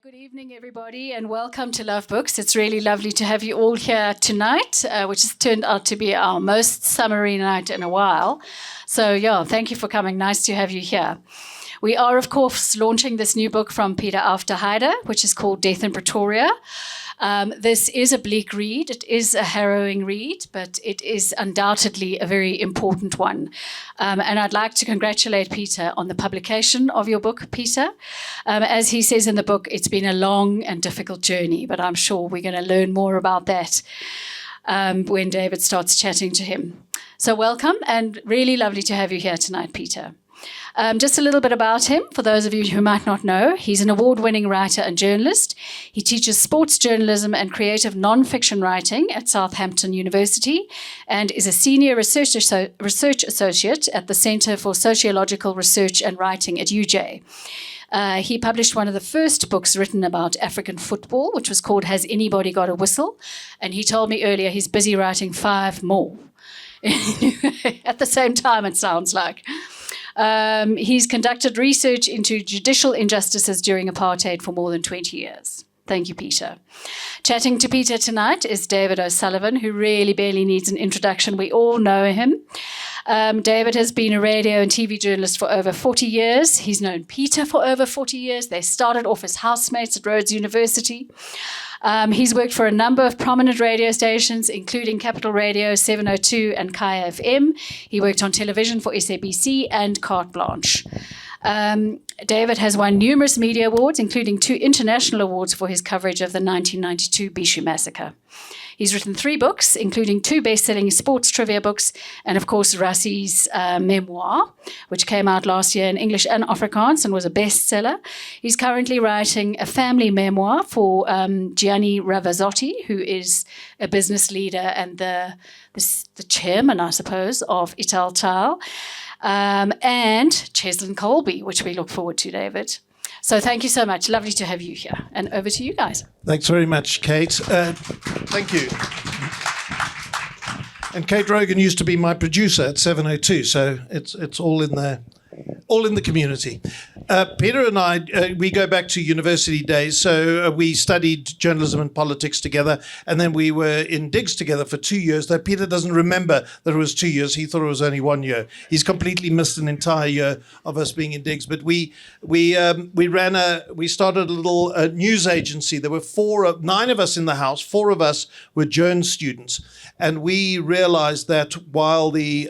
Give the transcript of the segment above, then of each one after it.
Good evening, everybody, and welcome to Love Books. It's really lovely to have you all here tonight, which has turned out to be our most summery night in a while. So, thank you for coming. Nice to have you here. We are, of course, launching this new book from Peter Auf Der Heyde, which is called Death in Pretoria. This is a bleak read. It is a harrowing read, but it is undoubtedly a very important one. And I'd like to congratulate Peter on the publication of your book, Peter. As he says in the book, it's been a long and difficult journey, but I'm sure we're going to learn more about that when David starts chatting to him. So welcome, and really lovely to have you here tonight, Peter. Just a little bit about him, for those of you who might not know. He's an award-winning writer and journalist. He teaches sports journalism and creative non-fiction writing at Southampton University and is a senior research associate at the Centre for Sociological Research and Writing at UJ. He published one of the first books written about African football, which was called Has Anybody Got a Whistle? And he told me earlier he's busy writing 5 more. At the same time, it sounds like. He's conducted research into judicial injustices during apartheid for more than 20 years. Thank you, Peter. Chatting to Peter tonight is David O'Sullivan, who really barely needs an introduction. We all know him. David has been a radio and TV journalist for over 40 years. He's known Peter for over 40 years. They started off as housemates at Rhodes University. He's worked for a number of prominent radio stations, including Capital Radio, 702 and Kaya FM. He worked on television for SABC and Carte Blanche. David has won numerous media awards, including 2 international awards for his coverage of the 1992 Bishu massacre. He's written 3 books, including 2 best-selling sports trivia books, and of course Rassie's memoir, which came out last year in English and Afrikaans and was a bestseller. He's currently writing a family memoir for Gianni Ravazzotti, who is a business leader and the chairman, I suppose, of Italtal, and Cheslin Colby, which we look forward to, David. So thank you so much. Lovely to have you here. And over to you guys. Thanks very much, Kate. Thank you. And Kate Rogan used to be my producer at 702, so it's all in there. All in the community. Peter and I, we go back to university days. So we studied journalism and politics together. And then we were in digs together for 2 years. Though Peter doesn't remember that it was 2 years. He thought it was only 1 year. He's completely missed an entire year of us being in digs. But we started a little news agency. There were 9 of us in the house. 4 of us were journ students. And we realized that while the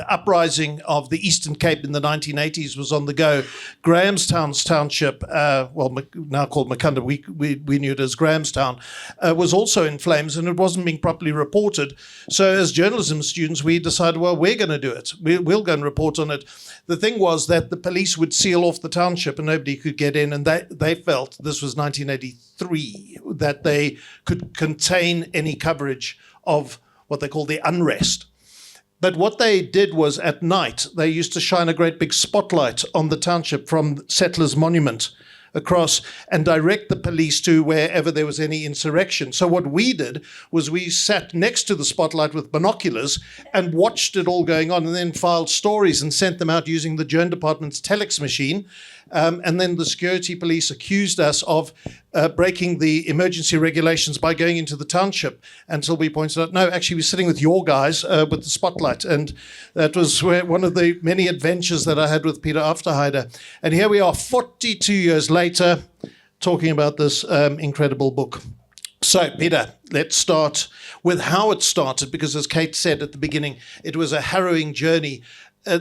uprising of the Eastern Cape in the 1980s was on the go, Grahamstown's township, now called Mukunda, we knew it as Grahamstown, was also in flames, and it wasn't being properly reported. So as journalism students, we decided, well, we're going to do it. We'll go and report on it. The thing was that the police would seal off the township and nobody could get in, and they felt, this was 1983, that they could contain any coverage of what they call the unrest. But what they did was at night, they used to shine a great big spotlight on the township from Settlers Monument across and direct the police to wherever there was any insurrection. So what we did was we sat next to the spotlight with binoculars and watched it all going on, and then filed stories and sent them out using the Journ Department's telex machine. And then the security police accused us of breaking the emergency regulations by going into the township, until we pointed out, no, actually we're sitting with your guys with the spotlight. And that was one of the many adventures that I had with Peter Auf Der Heyde. And here we are 42 years later talking about this incredible book. So, Peter, let's start with how it started, because as Kate said at the beginning, it was a harrowing journey.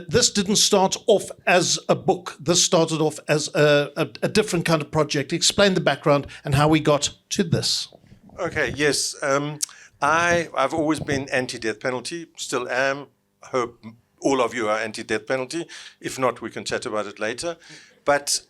This didn't start off as a book. This started off as a different kind of project. Explain the background and how we got to this. Okay, yes. I've always been anti-death penalty, still am. I hope all of you are anti-death penalty. If not, we can chat about it later. But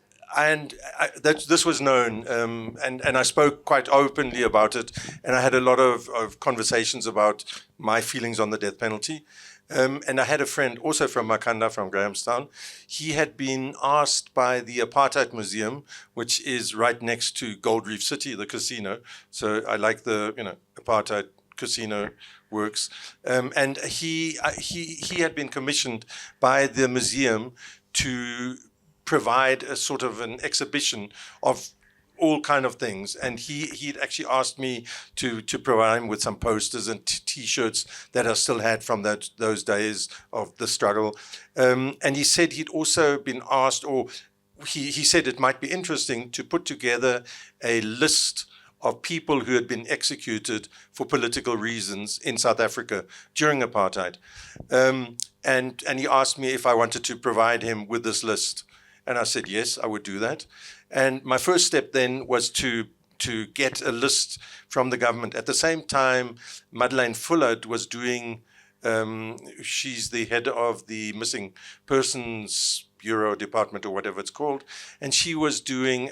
this was known, and I spoke quite openly about it, and I had a lot of conversations about my feelings on the death penalty. And I had a friend also from Makanda, from Grahamstown. He had been asked by the Apartheid Museum, which is right next to Gold Reef City, the casino. So I like the Apartheid casino works. And he had been commissioned by the museum to provide a sort of an exhibition of all kind of things. And he'd actually asked me to provide him with some posters and T-shirts that I still had from those days of the struggle. And he said he'd also been asked, or he said it might be interesting to put together a list of people who had been executed for political reasons in South Africa during apartheid. And he asked me if I wanted to provide him with this list. And I said, yes, I would do that. And my first step then was to get a list from the government. At the same time, Madeleine Fullard was doing, she's the head of the Missing Persons Bureau Department or whatever it's called. And she was doing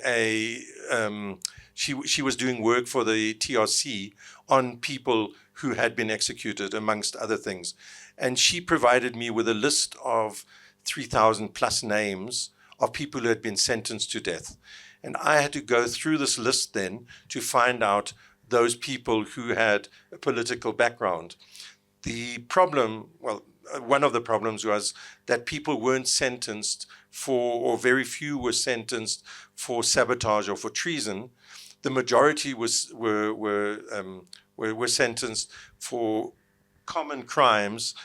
she was doing work for the TRC on people who had been executed, amongst other things. And she provided me with a list of 3,000 plus names of people who had been sentenced to death. And I had to go through this list then to find out those people who had a political background. The problem, well, one of the problems was that people weren't sentenced for, or very few were sentenced for sabotage or for treason. The majority were sentenced for common crimes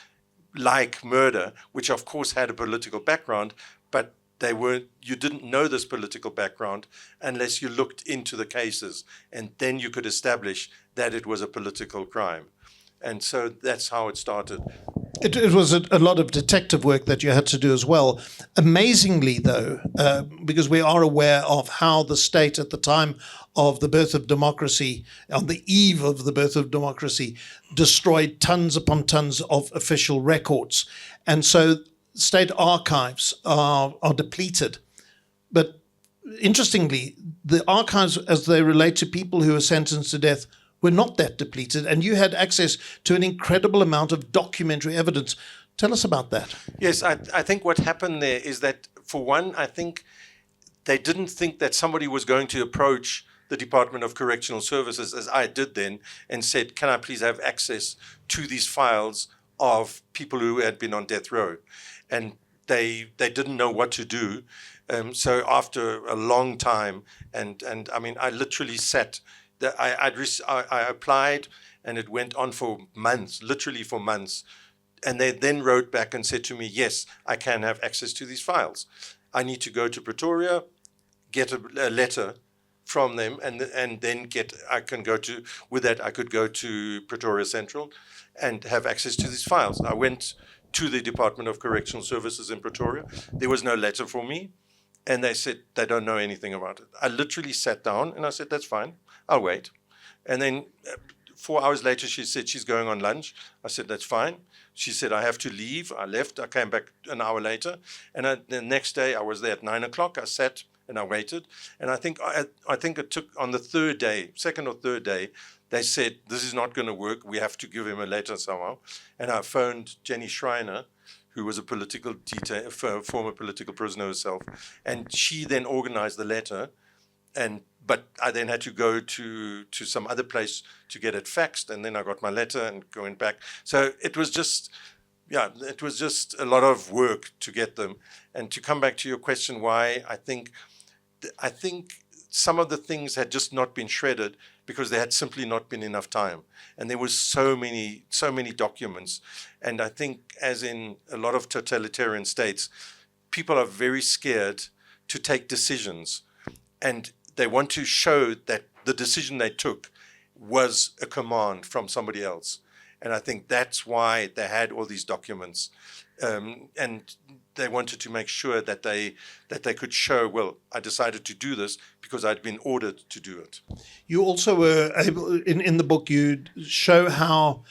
like murder, which of course had a political background, but you didn't know this political background unless you looked into the cases, and then you could establish that it was a political crime. And so that's how it started. It was a lot of detective work that you had to do as well. Amazingly, though, because we are aware of how the state at the time of the birth of democracy, on the eve of the birth of democracy, destroyed tons upon tons of official records. And so state archives are depleted. But interestingly, the archives as they relate to people who were sentenced to death were not that depleted, and you had access to an incredible amount of documentary evidence. Tell us about that. Yes, I think what happened there is that, for one, I think they didn't think that somebody was going to approach the Department of Correctional Services, as I did then, and said, can I please have access to these files of people who had been on death row? And they didn't know what to do. So after a long time, and I mean, I literally sat, I applied, and it went on for months, literally for months. And they then wrote back and said to me, yes, I can have access to these files. I need to go to Pretoria, get a letter from them, and then I could go to Pretoria Central and have access to these files. I went to the Department of Correctional Services in Pretoria. There was no letter for me, and they said they don't know anything about it. I literally sat down and I said, that's fine, I'll wait. And then 4 hours later, she said she's going on lunch. I said, that's fine. She said, I have to leave. I left. I came back an hour later. And the next day, I was there at 9 o'clock. I sat and I waited. And I think it took, on the third day, second or third day, they said, this is not going to work. We have to give him a letter somehow. And I phoned Jenny Schreiner, who was a former political prisoner herself. And she then organized the letter. But I then had to go to some other place to get it faxed, and then I got my letter and going back. So it was just a lot of work to get them. And to come back to your question, why I think some of the things had just not been shredded because there had simply not been enough time, and there was so many documents. And I think, as in a lot of totalitarian states, people are very scared to take decisions, and they want to show that the decision they took was a command from somebody else. And I think that's why they had all these documents. And they wanted to make sure that they could show, well, I decided to do this because I'd been ordered to do it. You also were able, in the book, you show how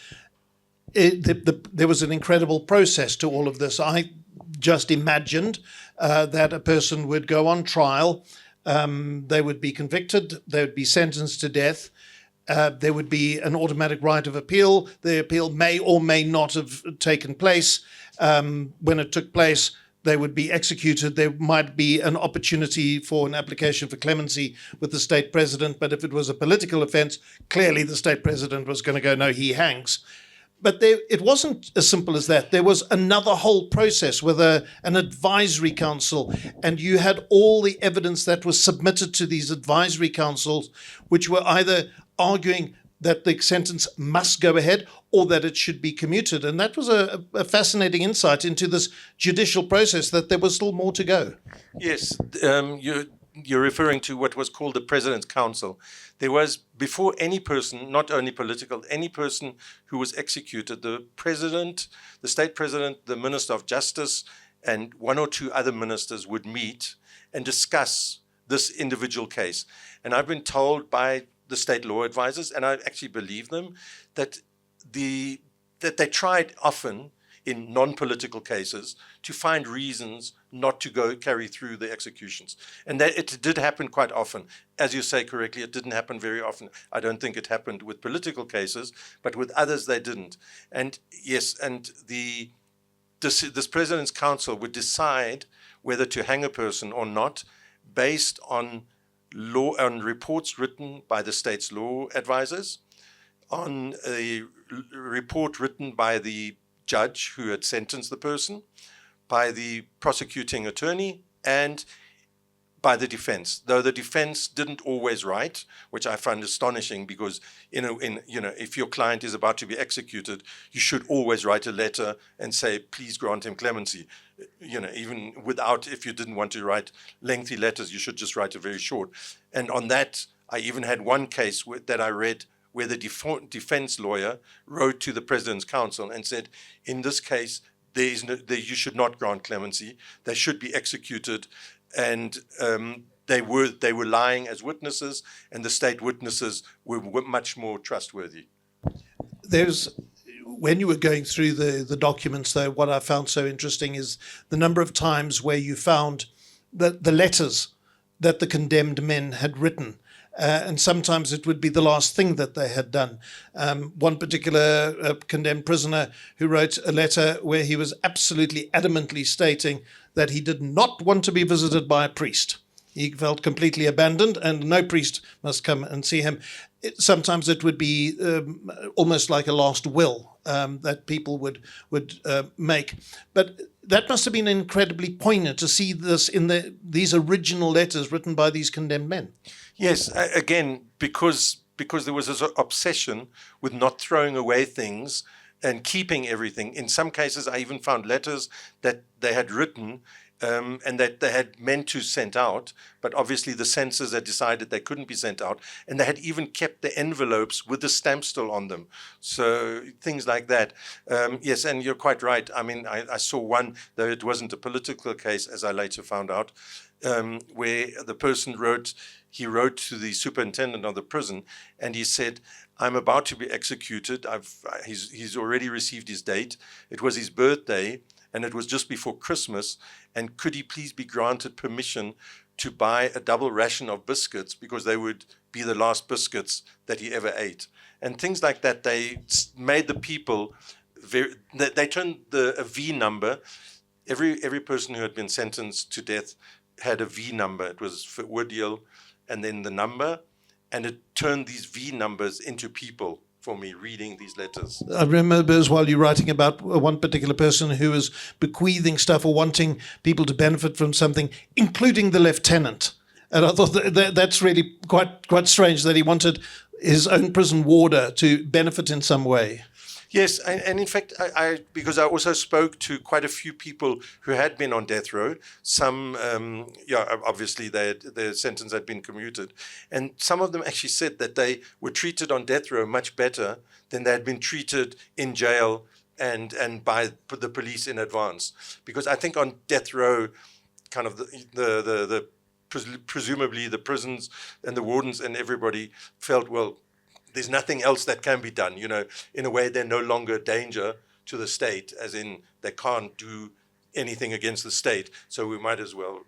there was an incredible process to all of this. I just imagined that a person would go on trial, they would be convicted, they would be sentenced to death. There would be an automatic right of appeal. The appeal may or may not have taken place. When it took place, they would be executed. There might be an opportunity for an application for clemency with the state president. But if it was a political offense, clearly the state president was going to go, no, he hangs. But it wasn't as simple as that. There was another whole process with an advisory council, and you had all the evidence that was submitted to these advisory councils, which were either arguing that the sentence must go ahead or that it should be commuted. And that was a fascinating insight into this judicial process, that there was still more to go. Yes, you're referring to what was called the President's Council. There was, before any person, not only political, any person who was executed, the president, the state president, the minister of justice, and one or two other ministers would meet and discuss this individual case. And I've been told by the state law advisors, and I actually believe them, that they tried often in non-political cases to find reasons not to carry through the executions. And that it did happen quite often. As you say correctly, it didn't happen very often. I don't think it happened with political cases, but with others they didn't. And yes, and this President's Council would decide whether to hang a person or not based on reports written by the state's law advisors, on a report written by the judge who had sentenced the person, by the prosecuting attorney, and by the defense. Though the defense didn't always write, which I find astonishing, because if your client is about to be executed, you should always write a letter and say, please grant him clemency. Even without, if you didn't want to write lengthy letters, you should just write it very short. And on that, I even had one case that I read where the defense lawyer wrote to the President's Council and said, in this case, you should not grant clemency. They should be executed. And they were lying as witnesses, and the state witnesses were much more trustworthy. When you were going through the documents, though, what I found so interesting is the number of times where you found that the letters that the condemned men had written, and sometimes it would be the last thing that they had done. One particular condemned prisoner who wrote a letter where he was absolutely adamantly stating that he did not want to be visited by a priest. He felt completely abandoned, and no priest must come and see him. Sometimes it would be almost like a last will that people would make. But that must have been incredibly poignant to see this in these original letters written by these condemned men. Yes, again, because there was this obsession with not throwing away things and keeping everything. In some cases, I even found letters that they had written and that they had meant to send out, but obviously the censors had decided they couldn't be sent out, and they had even kept the envelopes with the stamp still on them. So things like that. Yes, and you're quite right. I mean, I saw one, though it wasn't a political case, as I later found out, where the person wrote to the superintendent of the prison, and he said, I'm about to be executed. He's already received his date. It was his birthday, and it was just before Christmas. And could he please be granted permission to buy a double ration of biscuits, because they would be the last biscuits that he ever ate. And things like that, they made the people, they turned a V number. Every person who had been sentenced to death had a V number. It was for ordeal, and then the number, and it turned these V numbers into people for me reading these letters. I remember as well you writing about one particular person who was bequeathing stuff or wanting people to benefit from something, including the lieutenant. And I thought that's really quite strange that he wanted his own prison warder to benefit in some way. Yes, and in fact, because I also spoke to quite a few people who had been on death row. Some, obviously their sentence had been commuted. And some of them actually said that they were treated on death row much better than they had been treated in jail and by the police in advance. Because I think on death row, kind of presumably the prisons and the wardens and everybody felt, well, there's nothing else that can be done. In a way, they're no longer a danger to the state, as in they can't do anything against the state. So we might as well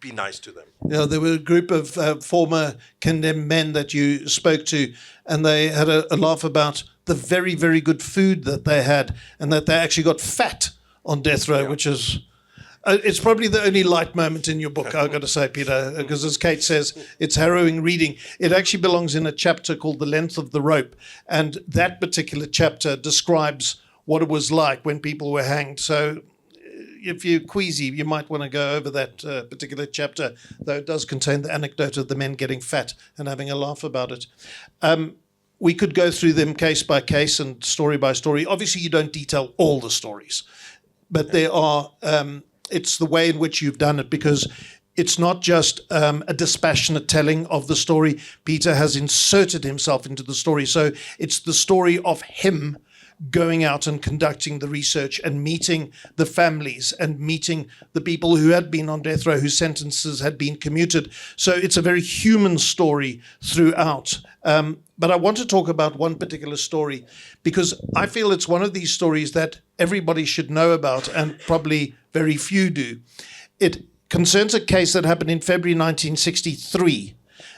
be nice to them. Yeah, there were a group of former condemned men that you spoke to, and they had a laugh about the very, very good food that they had, and that they actually got fat on death row, which is It's probably the only light moment in your book, I've got to say, Peter, because as Kate says, it's harrowing reading. It actually belongs in a chapter called The Length of the Rope. And that particular chapter describes what it was like when people were hanged. So if you're queasy, you might want to go over that particular chapter, though it does contain the anecdote of the men getting fat and having a laugh about it. We could go through them case by case and story by story. Obviously, you don't detail all the stories, but there are... it's the way in which you've done it, because it's not just a dispassionate telling of the story. Peter has inserted himself into the story. So it's the story of him going out and conducting the research and meeting the families and meeting the people who had been on death row, whose sentences had been commuted. So it's a very human story throughout. But I want to talk about one particular story because I feel it's one of these stories that everybody should know about and probably very few do. It concerns a case that happened in February 1963.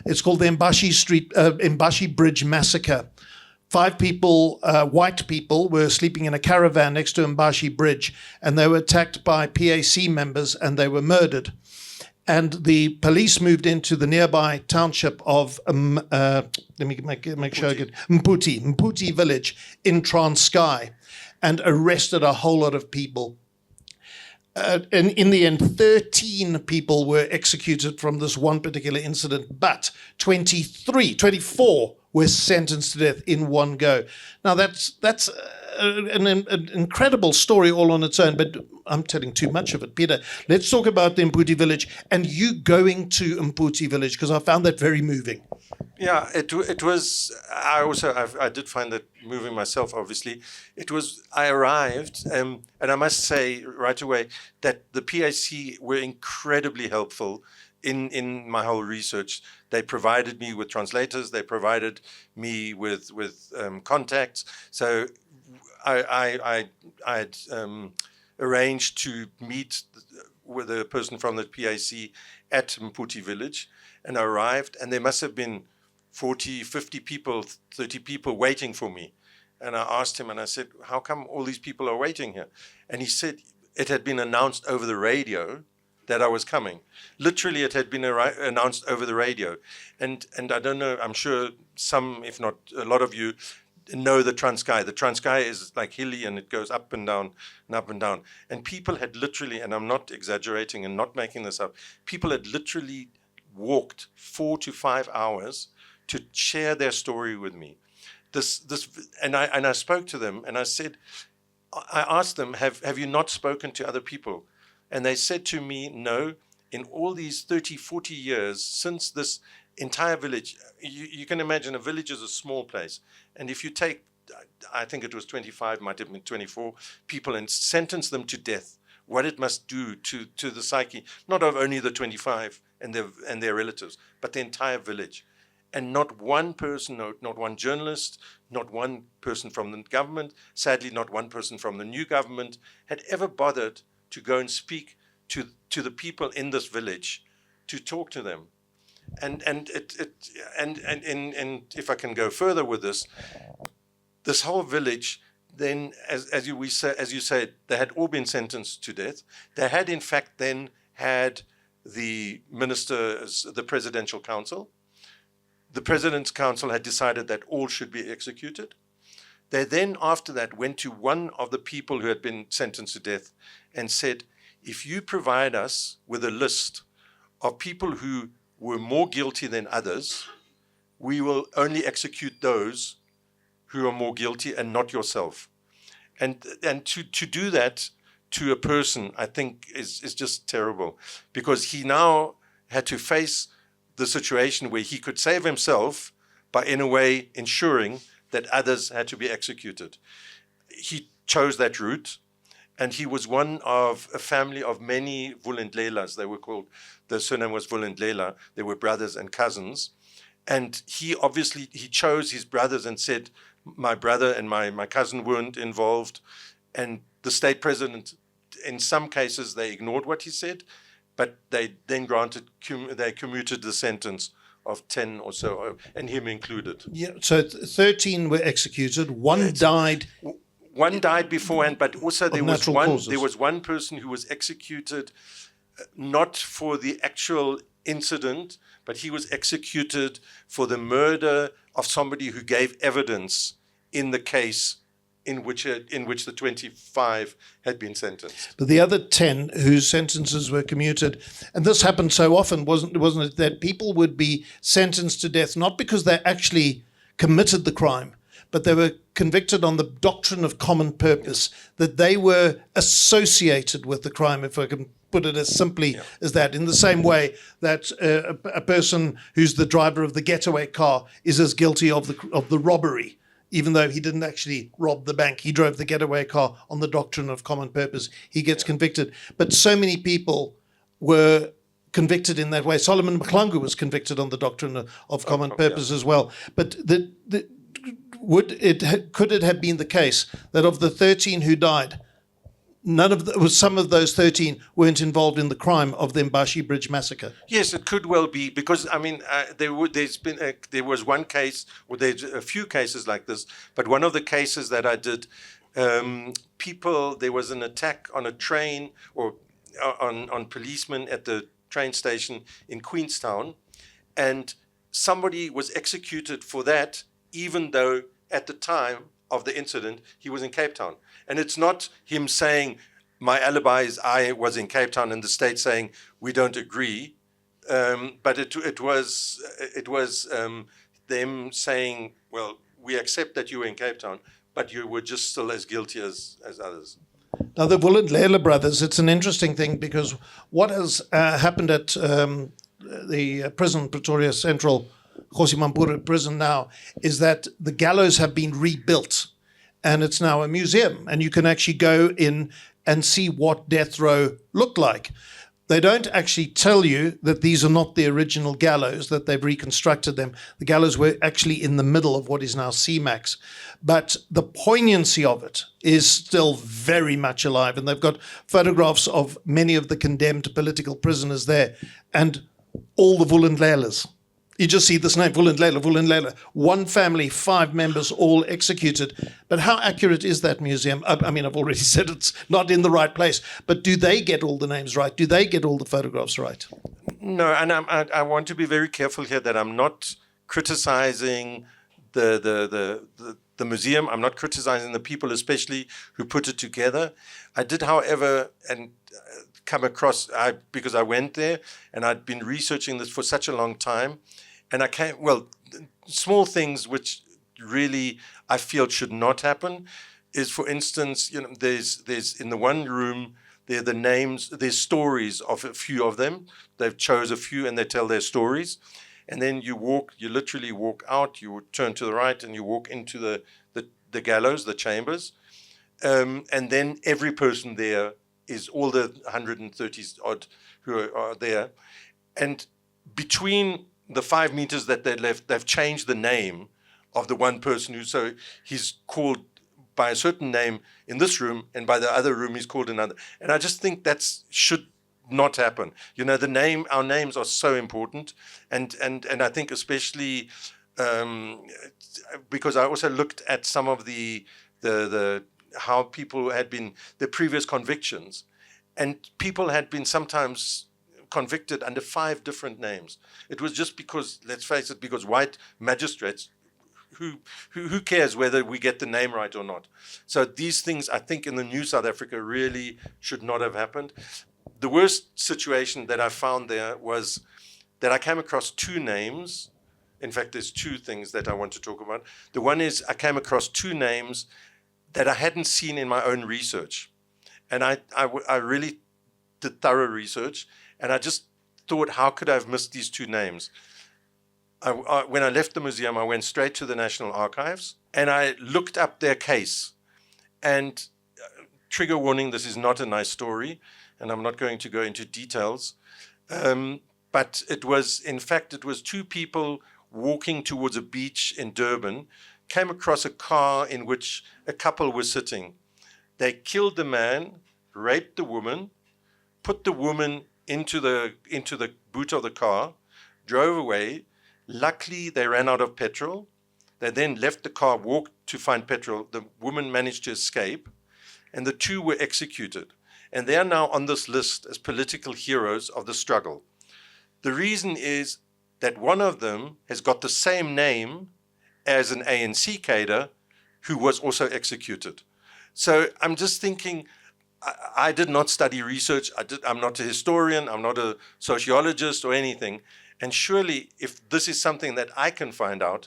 It's called the Embashi Bridge Massacre. 5 people, white people, were sleeping in a caravan next to Embashi Bridge, and they were attacked by PAC members and they were murdered. And the police moved into the nearby township of, let me make sure I get Mputi village in Transkei, and arrested a whole lot of people. And in the end, 13 people were executed from this one particular incident, but 24 were sentenced to death in one go. Now, that's an incredible story all on its own, but I'm telling too much of it. Peter, let's talk about the Mputi village and you going to Mputi village, because I found that very moving. Yeah, it was. I did find that moving myself. Obviously, I arrived, and I must say right away that the PAC were incredibly helpful in my whole research. They provided me with translators. They provided me with contacts. So I had arranged to meet with a person from the PAC at Mputi village, and I arrived, and there must have been 40, 50 people, 30 people waiting for me. And I asked him, and I said, how come all these people are waiting here? And he said it had been announced over the radio that I was coming. Literally, it had been announced over the radio. And I don't know, I'm sure some, if not a lot of you, know the Transkei. The Transkei is like hilly and it goes up and down and up and down. And people had literally, and I'm not exaggerating and not making this up, people had literally walked 4 to 5 hours to share their story with me. And I spoke to them and I said, I asked them, have you not spoken to other people? And they said to me, no, in all these 30, 40 years since this entire village, you can imagine a village is a small place. And if you take, I think it was 25, might have been 24 people and sentence them to death, what it must do to the psyche, not of only the 25 and their relatives, but the entire village. And not one person, not one journalist, not one person from the government, sadly not one person from the new government had ever bothered to go and speak to the people in this village, to talk to them. And if I can go further with this whole village, then as you said, they had all been sentenced to death. They had in fact then had the presidential council. The President's Council had decided that all should be executed. They then, after that, went to one of the people who had been sentenced to death and said, if you provide us with a list of people who were more guilty than others, we will only execute those who are more guilty and not yourself. And to do that to a person, I think, is just terrible, because he now had to face the situation where he could save himself by, in a way, ensuring that others had to be executed. He chose that route, and he was one of a family of many Vulindlelas. They were called, the surname was Vulindlela. They were brothers and cousins. And he chose his brothers and said, my brother and my cousin weren't involved. And the state president, in some cases, they ignored what he said, but they then they commuted the sentence of 10 or so, and him included. Yeah, so 13 were executed. One died one died beforehand, but also there was natural one. causes. There was one person who was executed, not for the actual incident, but he was executed for the murder of somebody who gave evidence in the case in which the 25 had been sentenced. But the other 10 whose sentences were commuted, and this happened so often, wasn't it, that people would be sentenced to death not because they actually committed the crime, but they were convicted on the doctrine of common purpose, that they were associated with the crime, if I can put it as simply as that, in the same way that a person who's the driver of the getaway car is as guilty of the robbery, even though he didn't actually rob the bank. He drove the getaway car on the doctrine of common purpose. He gets convicted. But so many people were convicted in that way. Solomon Mahlangu was convicted on the doctrine of common purpose as well. But could it have been the case that of the 13 who died, some of those 13 weren't involved in the crime of the Mbashi Bridge massacre? Yes, it could well be, because I mean, there was one case, or there's a few cases like this, but one of the cases that I did, there was an attack on a train, or on policemen at the train station in Queenstown, and somebody was executed for that, even though at the time of the incident he was in Cape Town. And it's not him saying, my alibi is I was in Cape Town, and the state saying we don't agree, but it was them saying, well, we accept that you were in Cape Town, but you were just still as guilty as others. Now, the Vulindlela brothers, it's an interesting thing, because what has happened at the prison, Pretoria Central, Kgosi Mampuru prison now, is that the gallows have been rebuilt, and it's now a museum, and you can actually go in and see what death row looked like. They don't actually tell you that these are not the original gallows, that they've reconstructed them. The gallows were actually in the middle of what is now CMAX. But the poignancy of it is still very much alive. And they've got photographs of many of the condemned political prisoners there, and all the Vulindlelas. You just see this name, Vulindlela. One family, 5 members, all executed. But how accurate is that museum? I mean, I've already said it's not in the right place. But do they get all the names right? Do they get all the photographs right? No, and I want to be very careful here that I'm not criticizing the museum. I'm not criticizing the people, especially who put it together. I did, however, come across, because I went there and I'd been researching this for such a long time, and small things which really I feel should not happen is, for instance, there's in the one room, there are the names, there's stories of a few of them. They've chose a few and they tell their stories. And then you literally walk out, you turn to the right and you walk into the gallows, the chambers. And then every person there is all the 130 odd who are there. And between the 5 meters that they left, they've changed the name of the one person so he's called by a certain name in this room, and by the other room he's called another. And I just think that should not happen. Our names are so important, and I think especially because I also looked at some of the how people had been, the previous convictions, and people had been sometimes convicted under 5 different names. It was just because, let's face it, because white magistrates, who cares whether we get the name right or not? So these things, I think, in the new South Africa really should not have happened. The worst situation that I found there was that I came across 2 names. In fact, there's 2 things that I want to talk about. The one is I came across 2 names that I hadn't seen in my own research. And I really did thorough research, and I just thought, how could I have missed these 2 names? When I left the museum, I went straight to the National Archives, and I looked up their case. And trigger warning, this is not a nice story, and I'm not going to go into details. But it was 2 people walking towards a beach in Durban, came across a car in which a couple was sitting. They killed the man, raped the woman, put the woman into the boot of the car, drove away. Luckily, they ran out of petrol. They then left the car, walked to find petrol. The woman managed to escape, and the two were executed. And they are now on this list as political heroes of the struggle. The reason is that one of them has got the same name as an ANC cadre who was also executed. So I'm just thinking, I did not study research. I'm not a historian. I'm not a sociologist or anything. And surely if this is something that I can find out,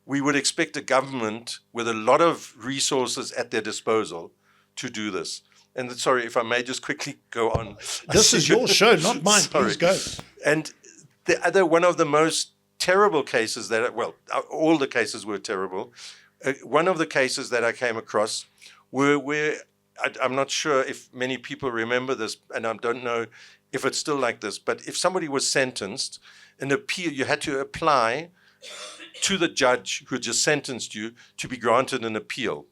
we would expect a government with a lot of resources at their disposal to do this. And sorry, if I may just quickly go on. This is your show, not mine. Sorry. Please go. And the other, one of the most terrible cases that, well, all the cases were terrible. One of the cases that I came across were where, I'm not sure if many people remember this, and I don't know if it's still like this, but if somebody was sentenced, an appeal, you had to apply to the judge who just sentenced you to be granted an appeal.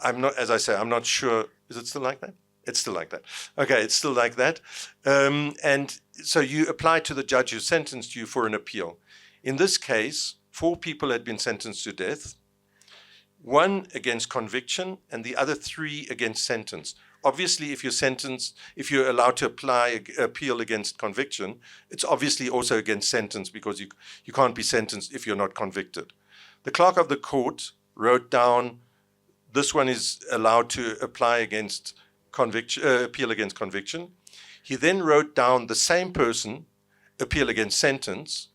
I'm not, as I say, I'm not sure. Is it still like that? It's still like that. Okay, it's still like that. And so you apply to the judge who sentenced you for an appeal. In this case, 4 people had been sentenced to death, 1 against conviction and the other 3 against sentence. Obviously, if you're sentenced, if you're allowed to apply appeal against conviction, it's obviously also against sentence because you can't be sentenced if you're not convicted. The clerk of the court wrote down, this one is allowed to apply against conviction, appeal against conviction. He then wrote down the same person, appeal against sentence,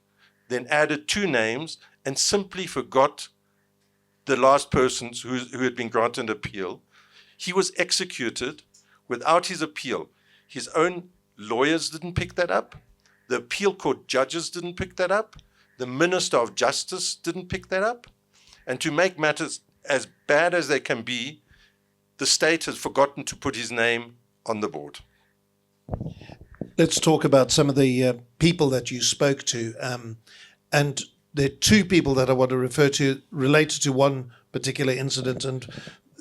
then added 2 names and simply forgot the last person who had been granted appeal. He was executed without his appeal. His own lawyers didn't pick that up. The appeal court judges didn't pick that up. The Minister of Justice didn't pick that up. And to make matters as bad as they can be, the state has forgotten to put his name on the board. Let's talk about some of the people that you spoke to. And there are 2 people that I want to refer to related to one particular incident. And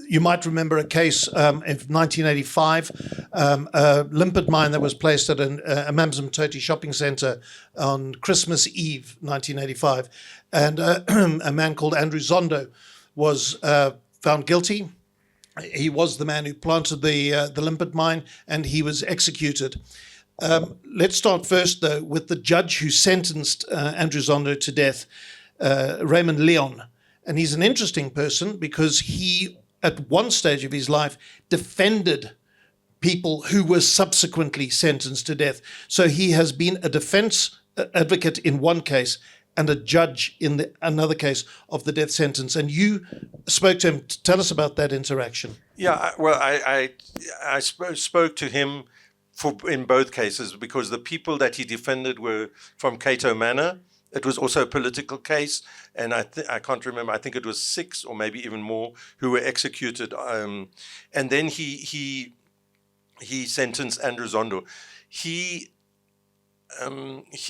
you might remember a case in 1985, a limpet mine that was placed at a Mamsam Toti shopping centre on Christmas Eve, 1985. And a man called Andrew Zondo was found guilty. He was the man who planted the limpet mine, and he was executed. Let's start first, though, with the judge who sentenced Andrew Zondo to death, Raymond Leon. And he's an interesting person because he, at one stage of his life, defended people who were subsequently sentenced to death. So he has been a defense advocate in one case and a judge in another case of the death sentence. And you spoke to him. Tell us about that interaction. Yeah, I spoke to him in both cases because the people that he defended were from Cato Manor. It was also a political case, and I can't remember. I think it was 6 or maybe even more who were executed. And then he sentenced Andrew Zondo.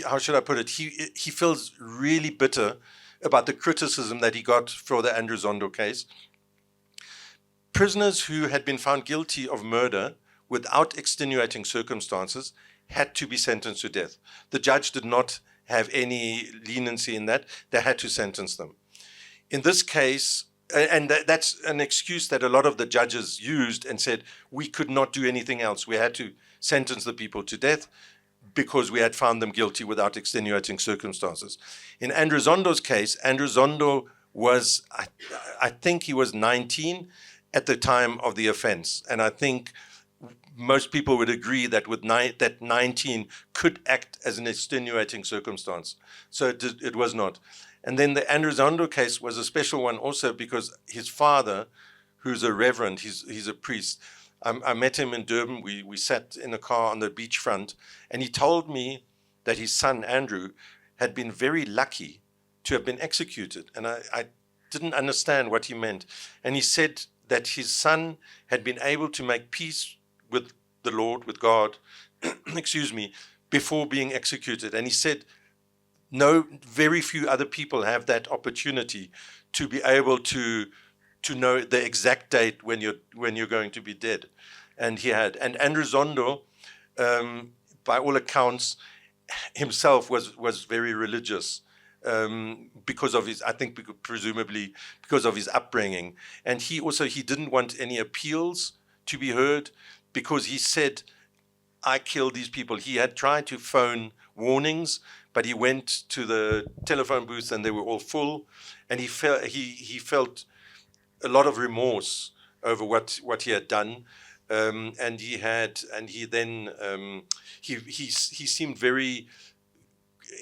How should I put it? He feels really bitter about the criticism that he got for the Andrew Zondo case. Prisoners who had been found guilty of murder without extenuating circumstances had to be sentenced to death. The judge did not have any leniency in that. They had to sentence them. In this case, and that's an excuse that a lot of the judges used and said, we could not do anything else. We had to sentence the people to death because we had found them guilty without extenuating circumstances. In Andrew Zondo's case, Andrew Zondo was, I think he was 19 at the time of the offense. And I think most people would agree that that 19 could act as an extenuating circumstance. So it was not. And then the Andrew Zondo case was a special one also because his father, who's a reverend, he's a priest. I met him in Durban. We sat in a car on the beachfront, and he told me that his son, Andrew, had been very lucky to have been executed. And I didn't understand what he meant. And he said that his son had been able to make peace with the Lord, with God, excuse me, before being executed. And he said, no, very few other people have that opportunity to be able to know the exact date when you're going to be dead. And he had. And Andrew Zondo, by all accounts, himself was very religious. because of his, I think, presumably because of his upbringing. And he didn't want any appeals to be heard because he said, I killed these people. He had tried to phone warnings, but he went to the telephone booth and they were all full. And he felt a lot of remorse over what he had done. He seemed very,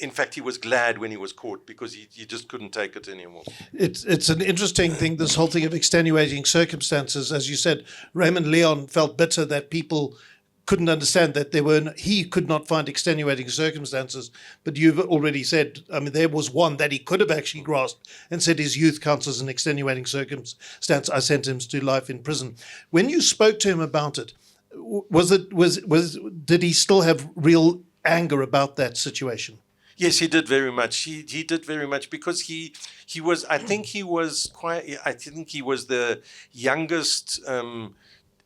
in fact, he was glad when he was caught because he just couldn't take it anymore. It's an interesting thing, this whole thing of extenuating circumstances. As you said, Raymond Leon felt bitter that people couldn't understand that he could not find extenuating circumstances. But you've already said, I mean, there was one that he could have actually grasped and said his youth counts as an extenuating circumstance. I sent him to life in prison. When you spoke to him about it, did he still have real anger about that situation? Yes, he did very much. He did very much because he was. I think he was the youngest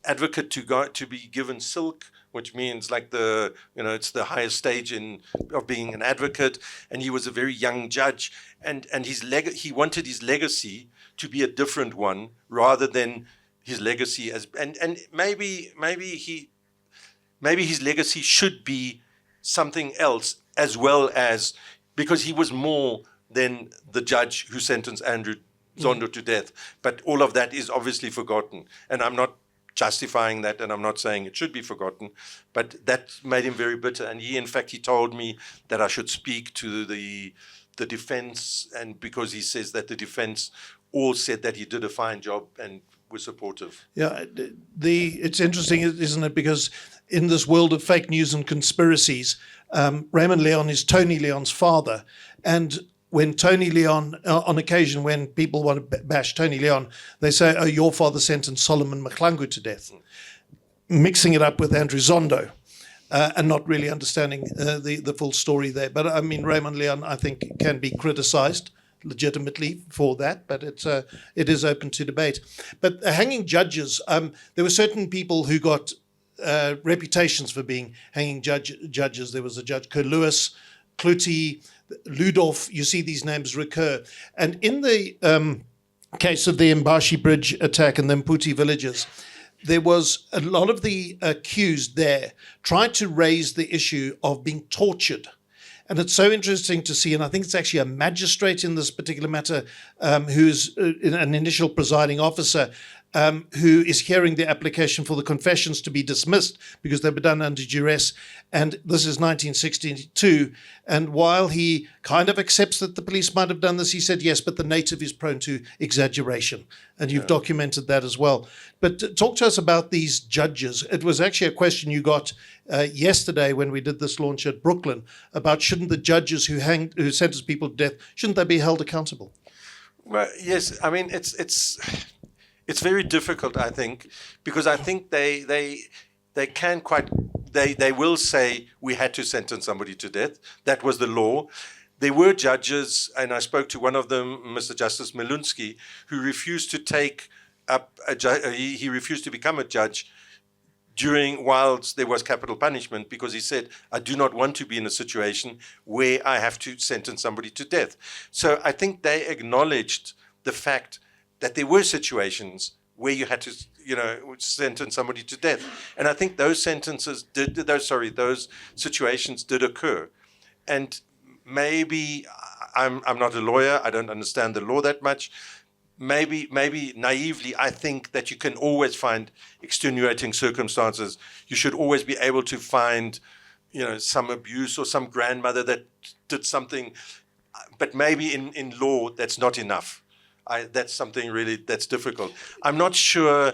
advocate to be given silk, which means like it's the highest stage of being an advocate. And he was a very young judge, and he wanted his legacy to be a different one rather than his legacy and maybe his legacy should be something else, as well as, because he was more than the judge who sentenced Andrew Zondo to death. But all of that is obviously forgotten. And I'm not justifying that, and I'm not saying it should be forgotten, but that made him very bitter. And he told me that I should speak to the defense, and because he says that the defense all said that he did a fine job and were supportive. Yeah, it's interesting, isn't it? Because in this world of fake news and conspiracies, Raymond Leon is Tony Leon's father. And when Tony Leon, on occasion, when people want to bash Tony Leon, they say, oh, your father sentenced Solomon Mahlangu to death, mixing it up with Andrew Zondo. And not really understanding the full story there. But I mean, Raymond Leon, I think, can be criticized legitimately for that, but it is open to debate. But hanging judges, there were certain people who got reputations for being hanging judges. There was a judge, Lewis, Kluti, Ludolf. You see these names recur. And in the case of the Mbashi Bridge attack and the Mputi villages, there was a lot of the accused there tried to raise the issue of being tortured. And it's so interesting to see, and I think it's actually a magistrate in this particular matter who's an initial presiding officer who is hearing the application for the confessions to be dismissed because they were done under duress. And this is 1962. And while he kind of accepts that the police might have done this, he said, yes, but the native is prone to exaggeration. And you've documented that as well. But talk to us about these judges. It was actually a question you got yesterday when we did this launch at Brooklyn about shouldn't the judges who sentence people to death, shouldn't they be held accountable? Well, yes. I mean, it's very difficult, I think, because I think they will say we had to sentence somebody to death. That was the law. There were judges, and I spoke to one of them, Mr. Justice Milunski, who refused to take up he refused to become a judge whilst there was capital punishment, because he said, I do not want to be in a situation where I have to sentence somebody to death. So I think they acknowledged the fact that there were situations where you had to, sentence somebody to death. And I think those situations did occur. And maybe, I'm not a lawyer, I don't understand the law that much. Maybe naively, I think that you can always find extenuating circumstances. You should always be able to find, some abuse or some grandmother that did something. But maybe in law, that's not enough. That's something really that's difficult. I'm not sure,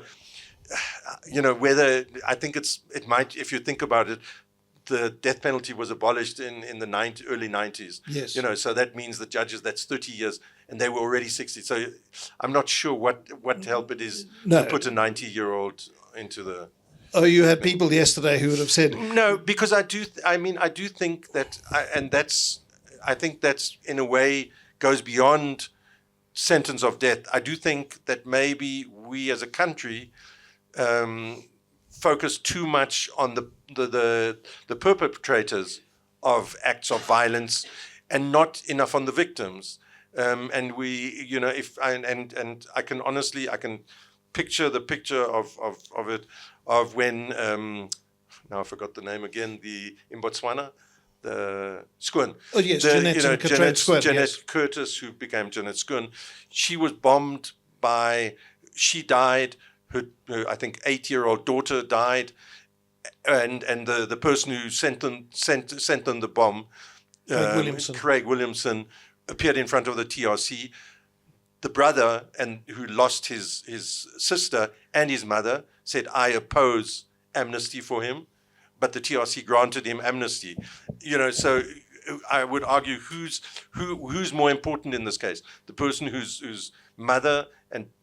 whether I think it might. If you think about it, the death penalty was abolished in the early 90s. Yes. So that means the judges, that's 30 years, and they were already 60. So I'm not sure what help it is to put a 90-year-old into the. Oh, you had people yesterday who would have said no, because I do think that, I think that's in a way goes beyond sentence of death. I do think that maybe we as a country focus too much on the perpetrators of acts of violence, and not enough on the victims. And we, you know, and I can honestly, I can picture the picture of it, of when, now I forgot the name again, in Botswana, the Skoon. Oh, yes, Jeanette Skoon, Jeanette yes. Curtis, who became Jeanette Skoon. She was bombed she died, her I think 8-year-old daughter died, and the person who sent them the bomb, Craig Williamson, appeared in front of the TRC. The brother, and who lost his sister and his mother, said, I oppose amnesty for him, but the TRC granted him amnesty. You know, so I would argue who's more important in this case? The person whose mother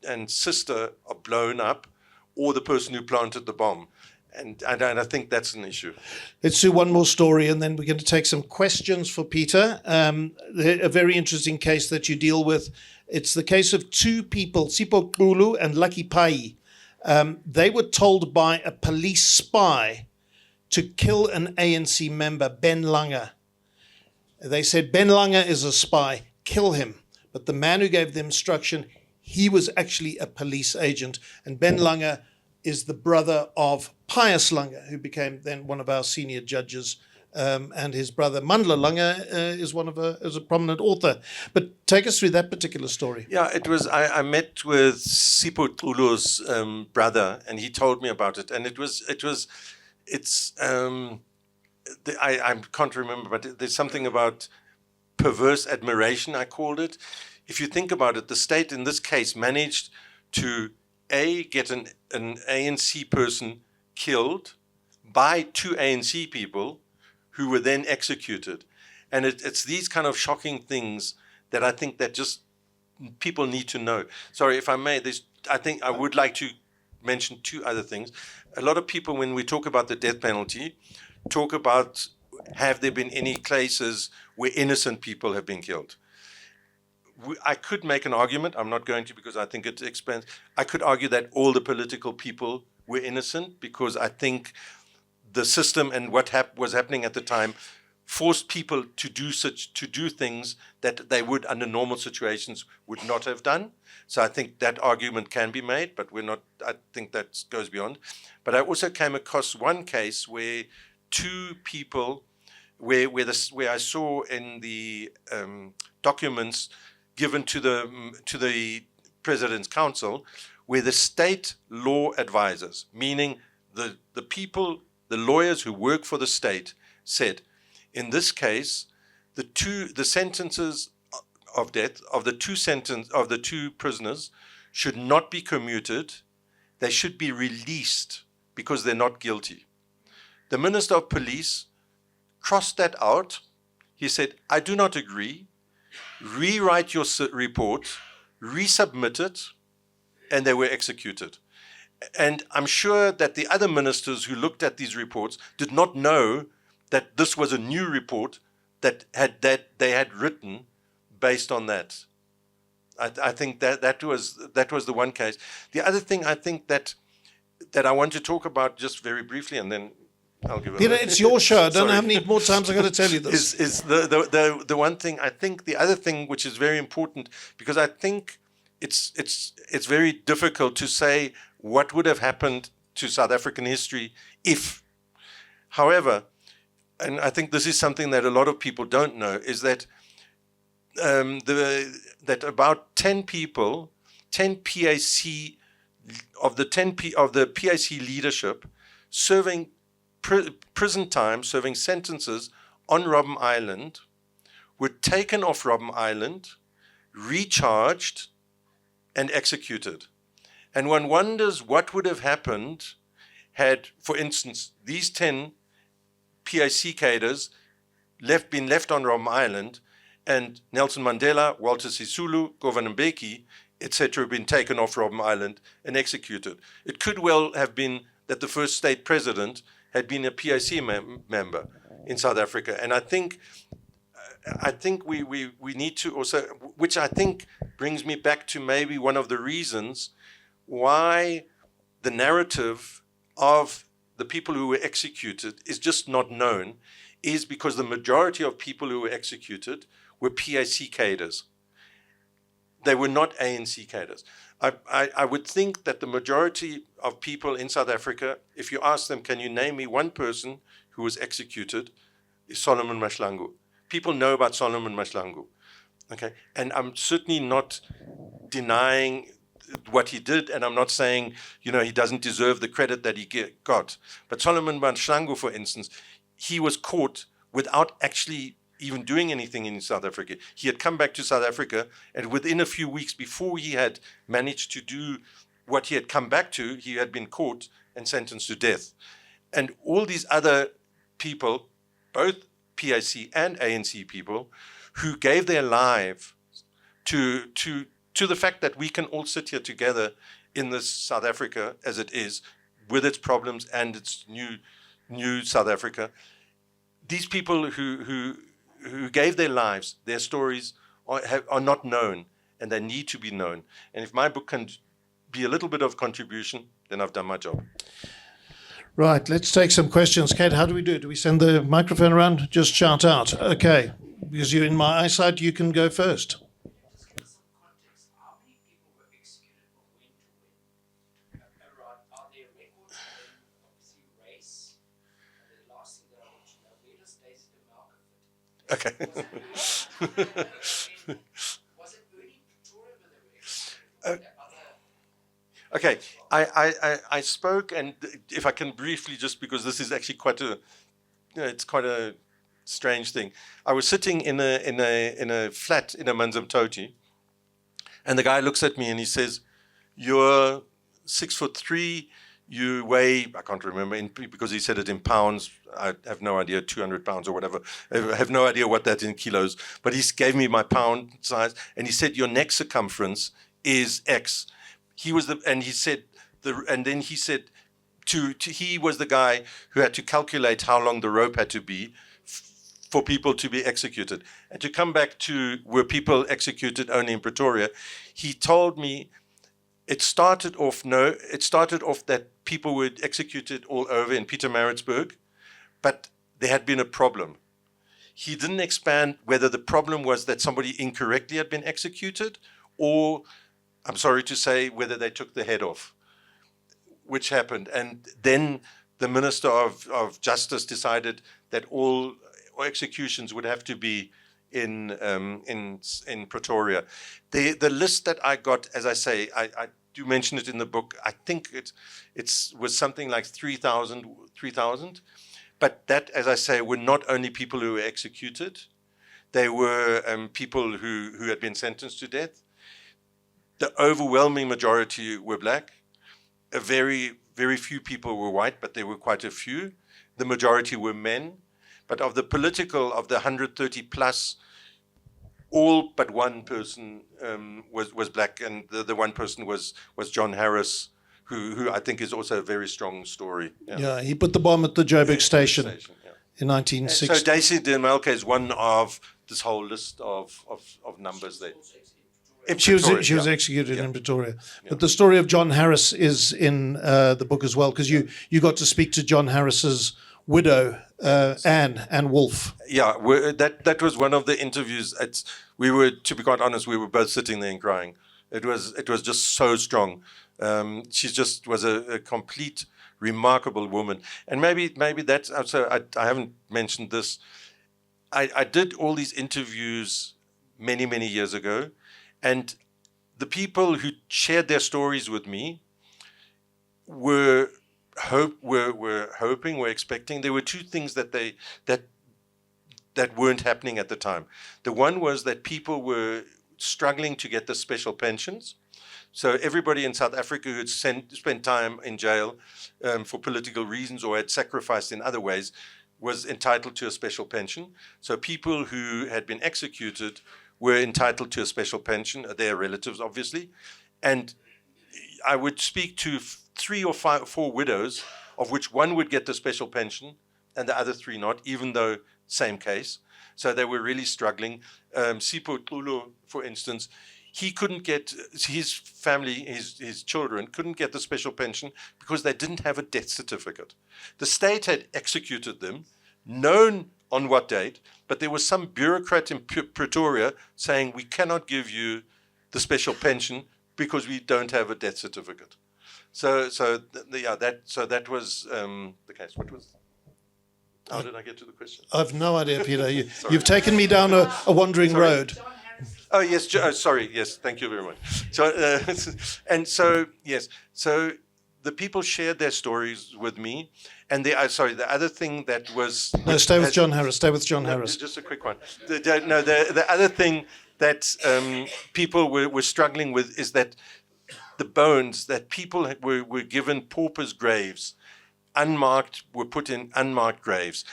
and sister are blown up, or the person who planted the bomb? And I think that's an issue. Let's do one more story, and then we're going to take some questions for Peter. A very interesting case that you deal with. It's the case of two people, Sipho Xulu and Lucky Pai. They were told by a police spy to kill an ANC member, Ben Lange. They said, Ben Lange is a spy, kill him. But the man who gave the instruction, he was actually a police agent. And Ben Lange is the brother of Pius Lange, who became then one of our senior judges, and his brother Mandla Lange is a prominent author. But take us through that particular story. Yeah, it was. I met with Sipho Xulu's brother, and he told me about it. And I can't remember, but there's something about perverse admiration, I called it. If you think about it, the state in this case managed to get an ANC person killed by two ANC people who were then executed. And it's these kind of shocking things that I think that just people need to know. Sorry, if I may, I think I would like to mention two other things. A lot of people, when we talk about the death penalty, talk about, have there been any cases where innocent people have been killed? I could make an argument, I'm not going to because I think it's expensive. I could argue that all the political people were innocent because I think the system and what was happening at the time forced people to do things that they would under normal situations would not have done. So I think that argument can be made, but I think that goes beyond. But I also came across one case where two people, where I saw in the documents given to the President's Council, where the state law advisors, meaning the people, the lawyers who work for the state, said, in this case, the sentences of death of the two prisoners should not be commuted. They should be released because they're not guilty. The Minister of Police crossed that out. He said, I do not agree. Rewrite your report, resubmit it, and they were executed. And I'm sure that the other ministers who looked at these reports did not know that this was a new report that they had written based on that. I think that was the one case. The other thing I think that I want to talk about just very briefly, and then I'll give it. Peter, it's your show. I don't know how many more times I've got to tell you this. Is the one thing I think the other thing which is very important, because I think it's very difficult to say what would have happened to South African history if. However, and I think this is something that a lot of people don't know, is that that about 10 people, 10 PAC of the PAC leadership serving prison time, serving sentences on Robben Island, were taken off Robben Island, recharged, and executed. And one wonders what would have happened had, for instance, these 10 PAC cadres been left on Robben Island, and Nelson Mandela, Walter Sisulu, Govan Mbeki, etc., been taken off Robben Island and executed. It could well have been that the first state president had been a PAC member in South Africa. And I think we need to also, which I think brings me back to maybe one of the reasons why the narrative of the people who were executed is just not known, is because the majority of people who were executed were PAC cadres. They were not ANC cadres. I would think that the majority of people in South Africa, if you ask them, can you name me one person who was executed, is Solomon Mahlangu. People know about Solomon Mahlangu. Okay, and I'm certainly not denying what he did, and I'm not saying, he doesn't deserve the credit that he got. But Solomon Mahlangu, for instance, he was caught without actually even doing anything in South Africa. He had come back to South Africa, and within a few weeks before he had managed to do what he had come back to, he had been caught and sentenced to death. And all these other people, both PAC and ANC people, who gave their life to the fact that we can all sit here together in this South Africa as it is, with its problems and its new South Africa. These people who gave their lives, their stories are not known, and they need to be known. And if my book can be a little bit of contribution, then I've done my job. Right, let's take some questions. Kate, how do we do it? Do we send the microphone around? Just shout out. Okay, because you're in my eyesight, you can go first. Okay. Okay, I spoke, and if I can briefly, just because this is actually it's quite a strange thing. I was sitting in a flat in a Manzamtoti, and the guy looks at me and he says, "You're 6'3". You weigh, I can't remember, because he said it in pounds. I have no idea, 200 pounds or whatever. I have no idea what that in kilos. But he gave me my pound size, and he said, your neck circumference is X. He was and he said, and then he said, he was the guy who had to calculate how long the rope had to be for people to be executed. And to come back to were people executed only in Pretoria, he told me, it started off that people were executed all over in Pietermaritzburg, but there had been a problem. He didn't expand whether the problem was that somebody incorrectly had been executed, or, I'm sorry to say, whether they took the head off, which happened. And then the Minister of Justice decided that all executions would have to be in Pretoria. The list that I got, as I say, I do mention it in the book. I think it was something like 3,000. But that, as I say, were not only people who were executed. They were people who had been sentenced to death. The overwhelming majority were black. A very, very few people were white, but there were quite a few. The majority were men. But of the 130 plus, all but one person was black, and the one person was John Harris, who I think is also a very strong story. Yeah, he put the bomb at the Joburg station in 1960. So Daisy Demelke is one of this whole list of numbers there. She was executed in Pretoria. Yeah. But the story of John Harris is in the book as well, because you got to speak to John Harris's widow, Anne Wolf. Yeah, that was one of the interviews. We were, to be quite honest, we were both sitting there and crying. It was just so strong. She just was a complete, remarkable woman. And maybe that's also, I haven't mentioned this. I did all these interviews many, many years ago, and the people who shared their stories with me were expecting. There were two things that weren't happening at the time. The one was that people were struggling to get the special pensions. So everybody in South Africa who had spent time in jail for political reasons or had sacrificed in other ways was entitled to a special pension. So people who had been executed were entitled to a special pension, their relatives obviously. And I would speak to 3 or 4 widows, of which one would get the special pension and the other 3 not, even though same case. So they were really struggling. Sipho Xulu, for instance, he couldn't get, his family, his children couldn't get the special pension because they didn't have a death certificate. The state had executed them, known on what date, but there was some bureaucrat in Pretoria saying we cannot give you the special pension because we don't have a death certificate. So that was the case. How did I get to the question? I've no idea, Peter. You've taken me down a wandering road. Oh yes, sorry. Yes, thank you very much. So so the people shared their stories with me, and the other thing that was Stay with John Harris. Stay with John Harris. Just a quick one. The other thing that people were struggling with is that the bones that people were given paupers' graves, unmarked, were put in unmarked graves.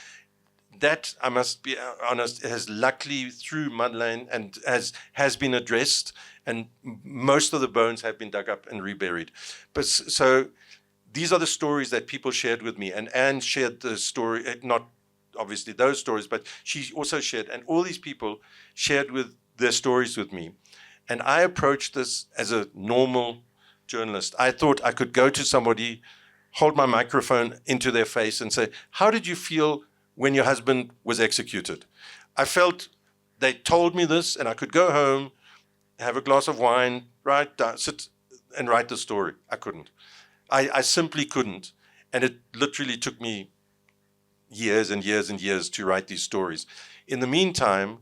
That, I must be honest, has luckily through Mudlane and has been addressed, and most of the bones have been dug up and reburied. But so these are the stories that people shared with me, and Anne shared the story, not obviously those stories, but she also shared, and all these people shared with their stories with me. And I approached this as a normal journalist. I thought I could go to somebody, hold my microphone into their face and say, how did you feel when your husband was executed? I felt they told me this, and I could go home, have a glass of wine, sit and write the story. I couldn't. I simply couldn't. And it literally took me years and years and years to write these stories. In the meantime,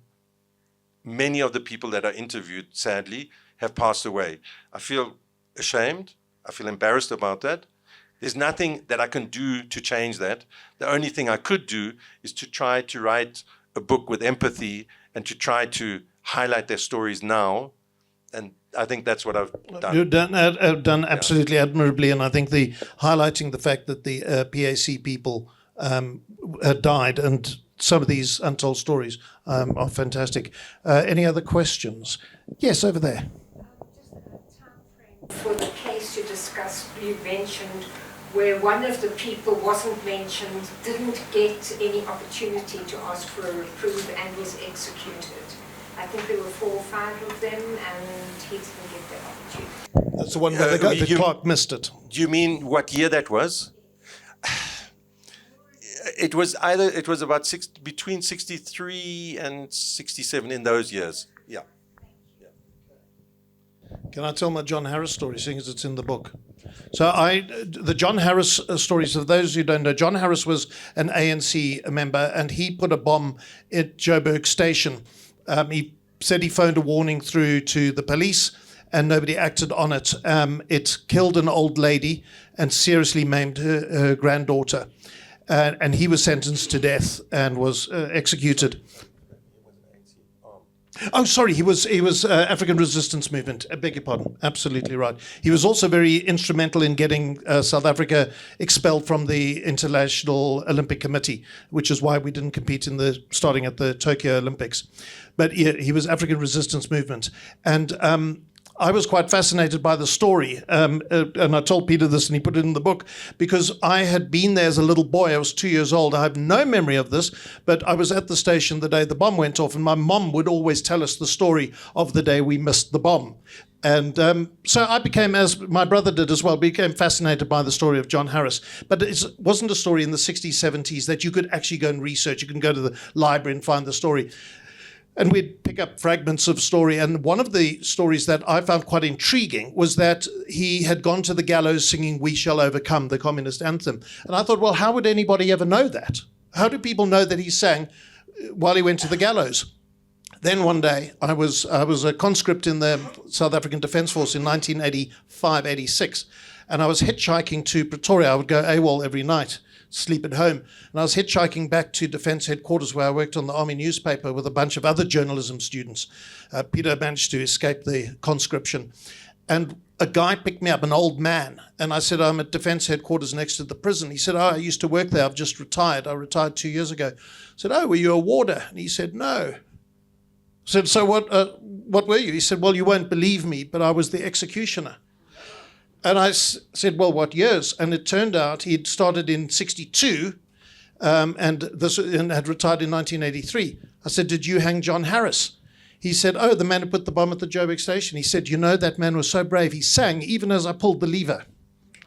many of the people that I interviewed, sadly, have passed away. I feel ashamed. I feel embarrassed about that. There's nothing that I can do to change that. The only thing I could do is to try to write a book with empathy and to try to highlight their stories now. And I think that's what I've done. You've done absolutely admirably, and I think highlighting the fact that the PAC people died, and some of these untold stories are fantastic. Any other questions? Yes, over there. Just a time frame for the case you discussed, you mentioned where one of the people wasn't mentioned, didn't get any opportunity to ask for a reprieve and was executed. I think there were 4 or 5 of them, and he didn't get that opportunity. That's the one where the clerk missed it. Do you mean what year that was? It was about between 63 and 67 in those years. Yeah. Can I tell my John Harris story, seeing as it's in the book? So the John Harris stories, of those who don't know, John Harris was an ANC member, and he put a bomb at Joburg Station. He said he phoned a warning through to the police, and nobody acted on it. It killed an old lady and seriously maimed her granddaughter. And he was sentenced to death and was executed. Oh, sorry, he was African Resistance Movement. I beg your pardon. Absolutely right. He was also very instrumental in getting South Africa expelled from the International Olympic Committee, which is why we didn't compete starting at the Tokyo Olympics. But he was African Resistance Movement, and I was quite fascinated by the story, and I told Peter this, and he put it in the book, because I had been there as a little boy. I was 2 years old. I have no memory of this, but I was at the station the day the bomb went off, and my mom would always tell us the story of the day we missed the bomb. And so I became, as my brother did as well, became fascinated by the story of John Harris. But it wasn't a story in the 60s, 70s that you could actually go and research. You can go to the library and find the story. And we'd pick up fragments of story. And one of the stories that I found quite intriguing was that he had gone to the gallows singing "We Shall Overcome," the communist anthem. And I thought, well, how would anybody ever know that? How do people know that he sang while he went to the gallows? Then one day, I was a conscript in the South African Defence Force in 1985-86. And I was hitchhiking to Pretoria. I would go AWOL every night, sleep at home. And I was hitchhiking back to Defence Headquarters, where I worked on the Army newspaper with a bunch of other journalism students. Peter managed to escape the conscription. And a guy picked me up, an old man. And I said, I'm at Defence Headquarters next to the prison. He said, I used to work there. I've just retired. I retired 2 years ago. I said, were you a warder? And he said, no. I said, so what were you? He said, well, you won't believe me, but I was the executioner. And I said, well, what years? And it turned out he'd started in 62 and had retired in 1983. I said, did you hang John Harris? He said, oh, the man who put the bomb at the Joburg station. He said, that man was so brave. He sang even as I pulled the lever.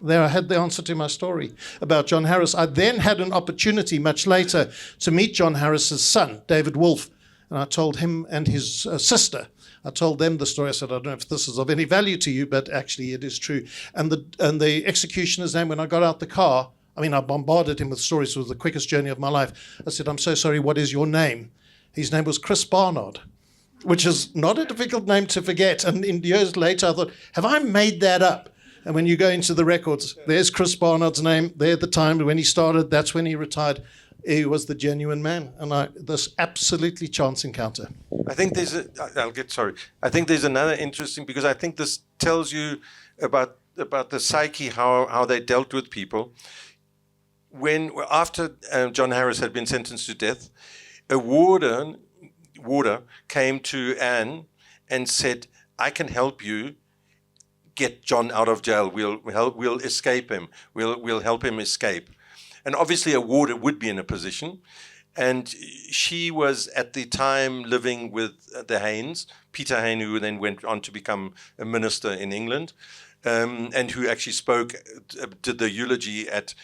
There I had the answer to my story about John Harris. I then had an opportunity much later to meet John Harris's son, David Wolfe, and I told him and his sister, I told them the story. I said, I don't know if this is of any value to you, but actually it is true. And the executioner's name, when I got out the car, I mean, I bombarded him with stories. It was the quickest journey of my life. I said, I'm so sorry, what is your name? His name was Chris Barnard, which is not a difficult name to forget. And in years later, I thought, have I made that up? And when you go into the records, there's Chris Barnard's name. There at the time when he started, that's when he retired. He was the genuine man. And this absolutely chance encounter. I think there's I think there's another interesting, because I think this tells you about the psyche, how they dealt with people. After John Harris had been sentenced to death, a warder came to Anne and said, I can help you get John out of jail. We'll escape him. We'll help him escape. And obviously a warder would be in a position. And she was at the time living with the Haynes, Peter Hayne, who then went on to become a minister in England, and who actually did the eulogy at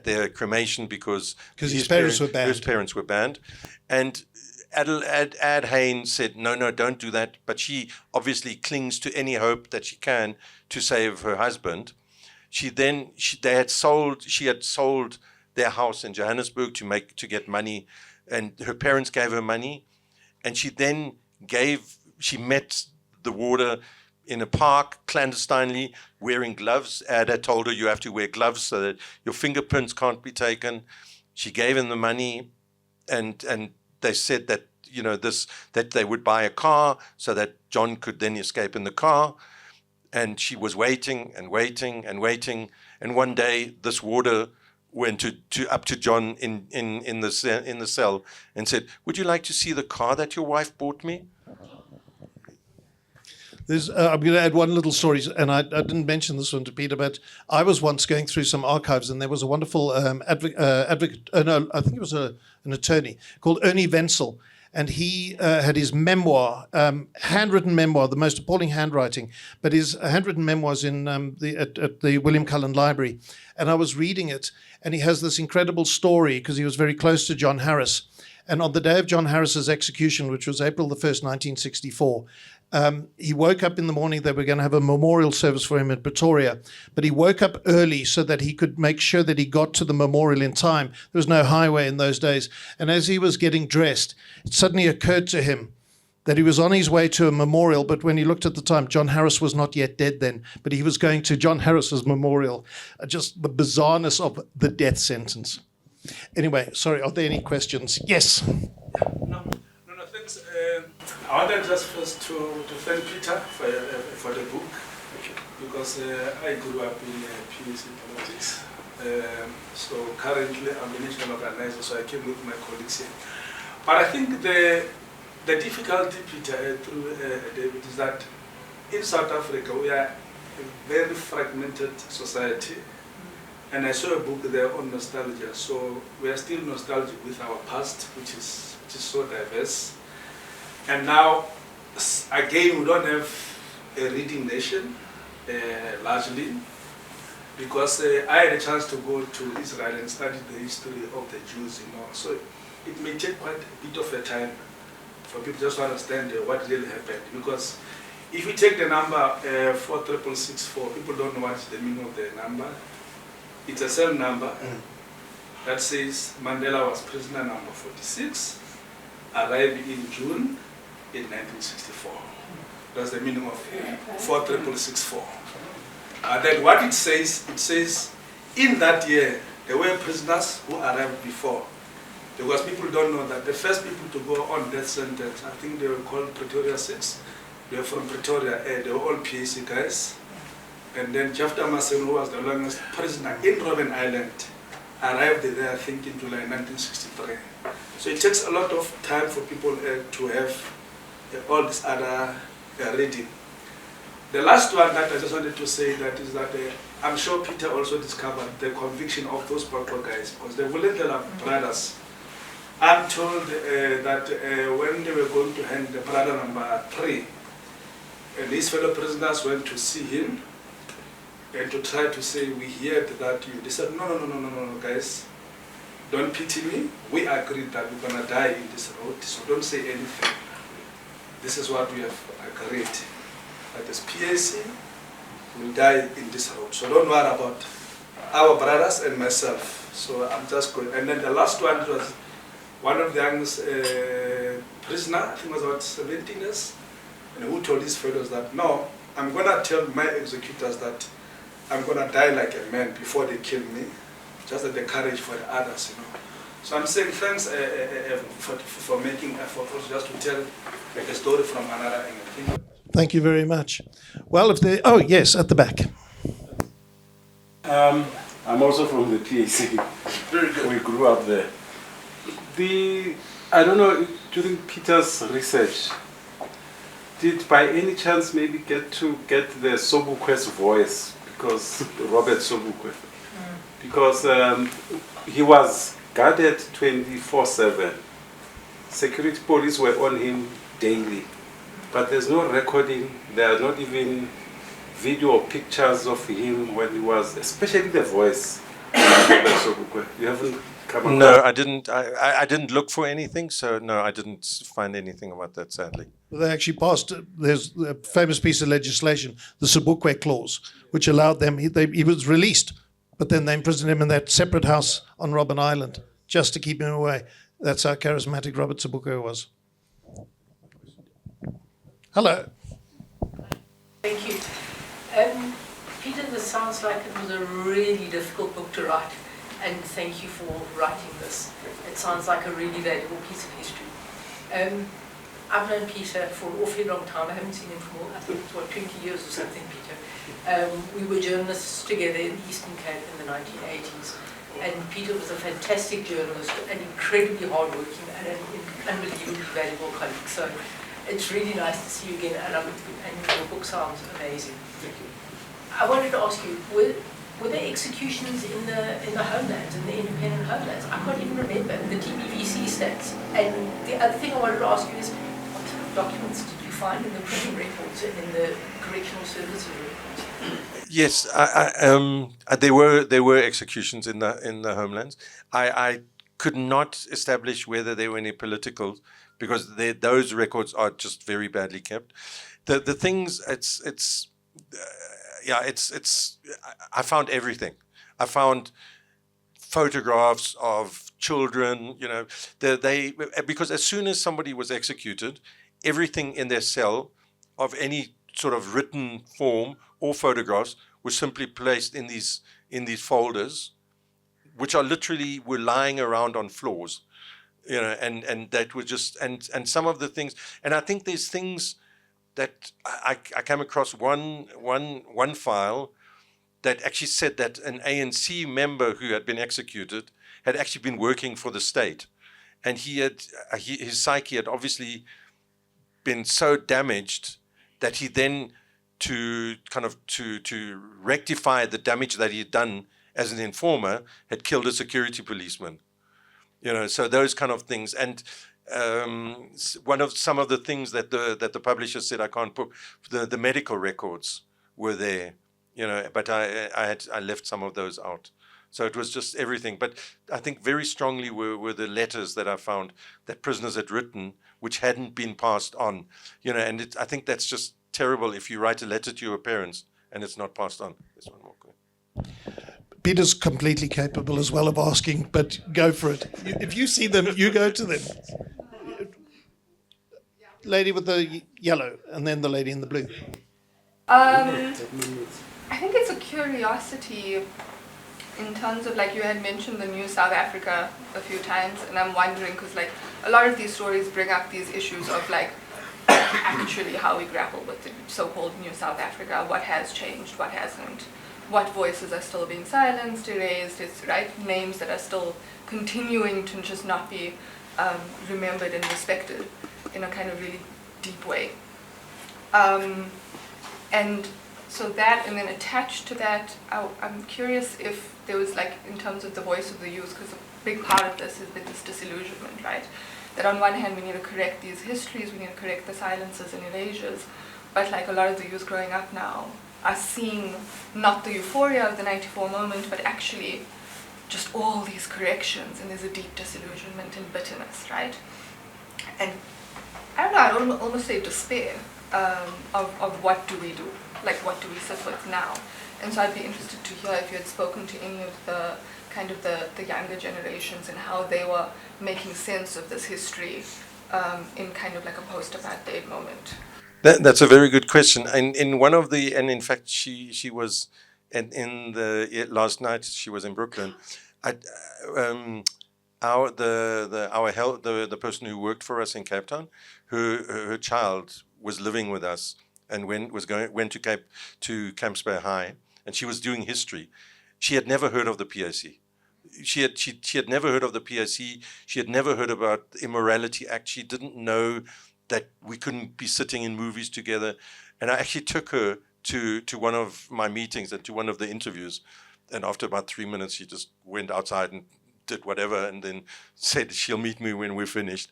their cremation because his parents were banned. His parents were banned. And Ad Hayne said, no, don't do that. But she obviously clings to any hope that she can to save her husband. She had sold their house in Johannesburg to get money, and her parents gave her money, and she met the warder in a park clandestinely wearing gloves. Ad had told her you have to wear gloves so that your fingerprints can't be taken. She gave him the money, and they said that that they would buy a car so that John could then escape in the car. And she was waiting and waiting and waiting. And one day, this warder went up to John in the cell and said, "Would you like to see the car that your wife bought me?" I'm going to add one little story, and I didn't mention this one to Peter, but I was once going through some archives, and there was a wonderful advocate. I think it was an attorney called Ernie Wenzel. And he had his memoir, handwritten memoir, the most appalling handwriting, but his handwritten memoirs at the William Cullen Library. And I was reading it, and he has this incredible story because he was very close to John Harris. And on the day of John Harris's execution, which was April the 1st, 1964, he woke up in the morning. They were going to have a memorial service for him in Pretoria, but he woke up early so that he could make sure that he got to the memorial in time. There was no highway in those days. And as he was getting dressed, it suddenly occurred to him that he was on his way to a memorial, but when he looked at the time, John Harris was not yet dead then, but he was going to John Harris's memorial. Just the bizarreness of the death sentence. Anyway, sorry, are there any questions? Yes. No, thanks. I wanted just first to thank Peter for the book, because I grew up in PAC politics. So currently I'm a national organizer, so I came with my colleagues here. But I think the difficulty, Peter, through David, is that in South Africa we are a very fragmented society. And I saw a book there on nostalgia. So we are still nostalgic with our past, which is so diverse. And now, again, we don't have a reading nation, largely, because I had a chance to go to Israel and study the history of the Jews, So it may take quite a bit of a time for people just to understand what really happened. Because if you take the number 46664, people don't know what's the meaning of the number. It's a cell number that says Mandela was prisoner number 46, arrived in June in 1964. That's the meaning of 46664. Then what it says in that year, there were prisoners who arrived before. Because people don't know that the first people to go on death sentence, I think they were called Pretoria 6. They were from Pretoria, they were all PAC guys. And then Jeff Damascene, who was the longest prisoner in Robben Island, arrived there, I think, in July 1963. So it takes a lot of time for people to have all this other reading. The last one that I just wanted to say is that I'm sure Peter also discovered the conviction of those Purple guys, because the Vulindlela brothers, I'm told that when they were going to hand the brother number 3, and his fellow prisoners went to see him, and to try to say we heard that you. They said, no, guys, don't pity me. We agreed that we're gonna die in this road, so don't say anything. This is what we have agreed. That as PAC, will die in this road. So don't worry about our brothers and myself. So I'm just going. And then the last one was one of the youngest prisoner, I think was about 17 years, and who told his fellows that, no, I'm going to tell my executors that I'm going to die like a man before they kill me, just the courage for the others, you know. So I'm saying thanks for making effort just to tell like a story from another angle. Thank you very much. Well, if they, oh yes, at the back. I'm also from the PAC. Very good. We grew up there. I don't know, during Peter's research, did by any chance maybe get the Sobukwe's voice, because Robert Sobukwe, because he was guarded 24/7. Security police were on him daily, but there's no recording. There are not even video or pictures of him when he was, especially the voice. Robert Sobukwe. You haven't come across? No, I didn't. I didn't look for anything, so no, I didn't find anything about that, sadly. They actually passed, there's a famous piece of legislation, the Sobukwe Clause, which allowed them, he was released, but then they imprisoned him in that separate house on Robben Island, just to keep him away. That's how charismatic Robert Sobukwe was. Hello. Thank you. Peter, this sounds like it was a really difficult book to write, and thank you for writing this. It sounds like a really valuable piece of history. I've known Peter for an awfully long time. I haven't seen him for, I think, 20 years or something, Peter. We were journalists together in the Eastern Cape in the 1980s, and Peter was a fantastic journalist, an incredibly hardworking and an unbelievably valuable colleague. So it's really nice to see you again, and your book sounds amazing. Thank you. I wanted to ask you, were there executions in the homelands, in the independent homelands? I can't even remember the TBVC stats. And the other thing I wanted to ask you is, what sort of documents did you find in the prison records and in the correctional services records? Yes, there were executions in the homelands. I could not establish whether there were any political, because those records are just very badly kept. The things I found everything. I found photographs of children, you know, because as soon as somebody was executed, everything in their cell of any sort of written form or photographs was simply placed in these folders, which are literally were lying around on floors, you know, and that was just and some of the things, and I think there's things that I came across one file that actually said that an ANC member who had been executed had actually been working for the state, and his psyche had obviously been so damaged that he then to rectify the damage that he had done as an informer had killed a security policeman, you know. So those kind of things. And some of the things that the publisher said I can't put, the medical records were there, you know, but I left some of those out. So it was just everything. But I think very strongly were the letters that I found that prisoners had written, which hadn't been passed on, you know. And I think that's just terrible if you write a letter to your parents and it's not passed on. There's one more. Peter's completely capable as well of asking, but go for it. If you see them, you go to them. Lady with the yellow, and then the lady in the blue. I think it's a curiosity in terms of, like, you had mentioned the New South Africa a few times, and I'm wondering, because, like, a lot of these stories bring up these issues of, like, actually how we grapple with the so-called New South Africa, what has changed, what hasn't, what voices are still being silenced, erased, right? Names that are still continuing to just not be remembered and respected in a kind of really deep way. And so that, and then attached to that, I'm curious if there was, like, in terms of the voice of the youth, because a big part of this has been this disillusionment, right? That on one hand we need to correct these histories, we need to correct the silences and erasures, but, like, a lot of the youth growing up now are seeing not the euphoria of the 94 moment, but actually just all these corrections, and there's a deep disillusionment and bitterness, right? And I don't know, I'd almost say despair of what do we do? Like, what do we sit with now? And so I'd be interested to hear if you had spoken to any of the kind of the younger generations and how they were making sense of this history in kind of like a post-apartheid moment. That's a very good question. And in one of the, and in fact, she was, and in the last night she was in Brooklyn. The person who worked for us in Cape Town, her child was living with us and went to Camps Bay High, and she was doing history. She had never heard of the PAC. She had never heard of the PAC. She had never heard about the Immorality Act. She didn't know that we couldn't be sitting in movies together. And I actually took her to one of my meetings and to one of the interviews. And after about 3 minutes, she just went outside and did whatever, and then said she'll meet me when we're finished.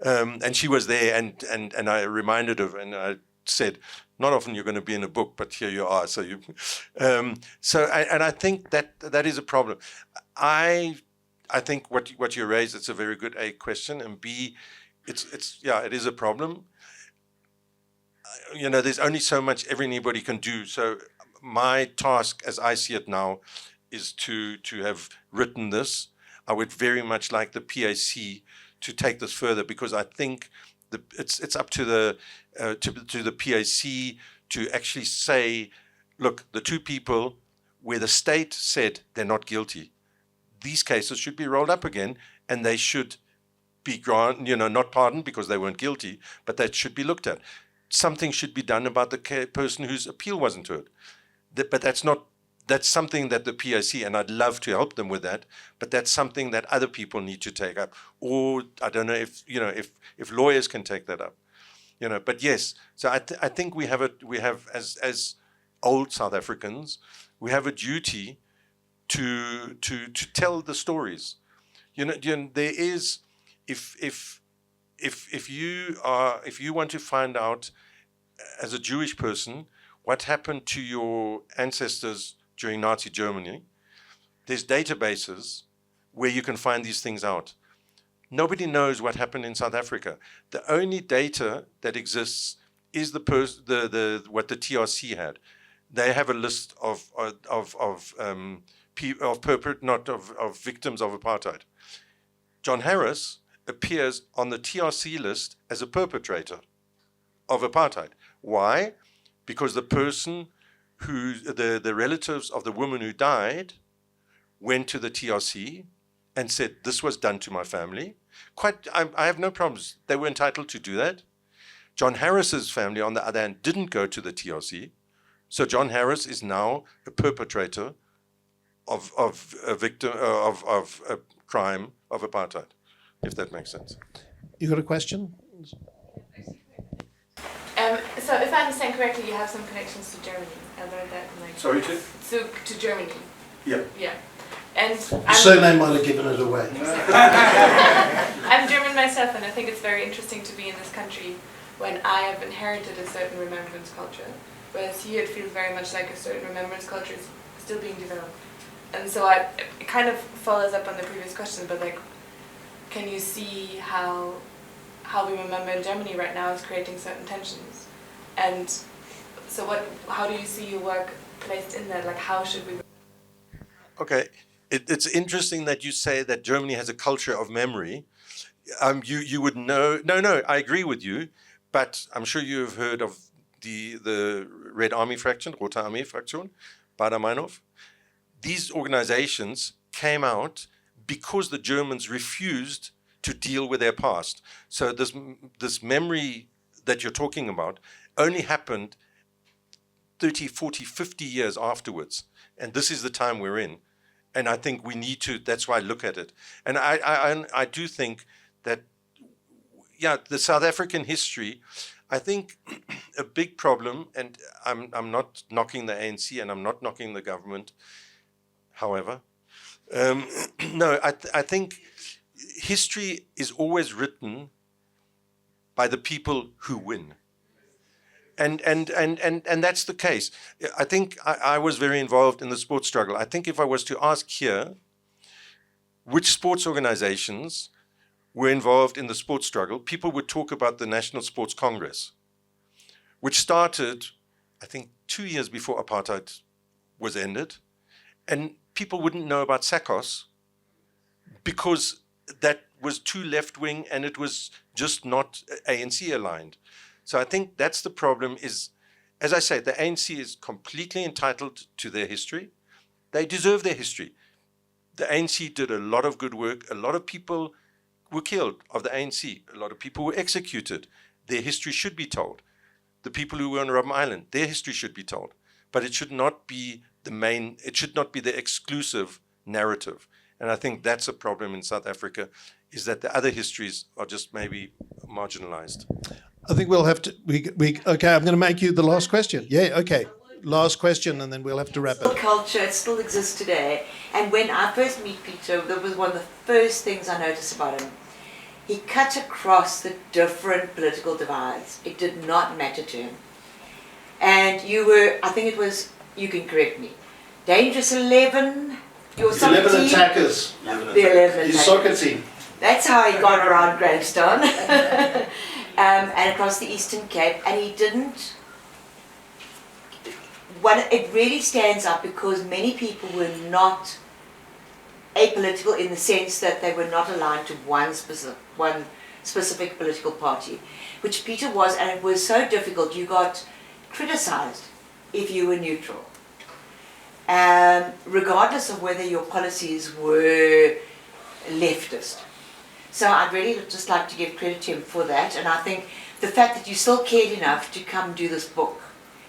And she was there, and I reminded her, and I said, not often you're going to be in a book, but here you are. So I think that is a problem. I think what you raised, it's a very good A question, and B, it is a problem. There's only so much anybody can do. So my task, as I see it now, is to have written this. I would very much like the PAC to take this further, because I think it's up to the PAC to actually say, look, the two people where the state said they're not guilty, these cases should be rolled up again, and they should be not pardoned because they weren't guilty, but that should be looked at. Something should be done about the person whose appeal wasn't heard. But that's something that the PAC, and I'd love to help them with that, but that's something that other people need to take up. Or I don't know if lawyers can take that up. But yes, so I think we have as old South Africans, we have a duty to tell the stories. There is, if you want to find out as a Jewish person what happened to your ancestors during Nazi Germany, there's databases where you can find these things out. Nobody knows what happened in South Africa. The only data that exists is what the TRC had. They have a list of victims of apartheid. John Harris appears on the TRC list as a perpetrator of apartheid. Why? Because the person the relatives of the woman who died went to the TRC and said, this was done to my family. I have no problems. They were entitled to do that. John Harris's family, on the other hand, didn't go to the TRC. So John Harris is now a perpetrator of a victim of a crime of apartheid, if that makes sense. You got a question? So if I understand correctly, you have some connections to Germany. I learned that in Sorry, to Germany. Yeah. Yeah. And The surname might have given it away. I'm German myself, and I think it's very interesting to be in this country when I have inherited a certain remembrance culture, whereas here it feels very much like a certain remembrance culture is still being developed. And so it kind of follows up on the previous question, but can you see how we remember in Germany right now is creating certain tensions? And so how do you see your work placed in that? How should we... Okay. It's interesting that you say that Germany has a culture of memory. You would know... No, I agree with you, but I'm sure you have heard of the Red Army Fraction, Rote Armee Fraktion, Baader-Meinhof. These organizations came out because the Germans refused to deal with their past. So this memory that you're talking about only happened 30, 40, 50 years afterwards. And this is the time we're in. And I think we need to, that's why I look at it. And I do think that, the South African history, I think a big problem, and I'm not knocking the ANC and I'm not knocking the government, however. No, I think history is always written by the people who win. And that's the case. I think I was very involved in the sports struggle. I think if I was to ask here which sports organizations were involved in the sports struggle, people would talk about the National Sports Congress, which started, I think, 2 years before apartheid was ended. And people wouldn't know about SACOS because that was too left-wing and it was just not ANC aligned. So I think that's the problem is, as I say, the ANC is completely entitled to their history. They deserve their history. The ANC did a lot of good work. A lot of people were killed of the ANC. A lot of people were executed. Their history should be told. The people who were on Robben Island, their history should be told. But it should not be the main, it should not be the exclusive narrative. And I think that's a problem in South Africa, is that the other histories are just maybe marginalized. I think we'll have to, okay, I'm going to make you the last question. Yeah, okay. Last question, and then we'll have to wrap up. Culture, it still exists today. And when I first meet Peter, that was one of the first things I noticed about him. He cut across the different political divides. It did not matter to him. And you were, I think it was, you can correct me, Dangerous 11, your soccer 11 team? attackers. The 11 His attackers. soccer team. That's how he got around Gravestone. And across the Eastern Cape. And he didn't, it really stands up because many people were not apolitical in the sense that they were not aligned to one specific political party, which Peter was, and it was so difficult. You got criticized if you were neutral, regardless of whether your policies were leftist. So I'd really just like to give credit to him for that, and I think the fact that you still cared enough to come do this book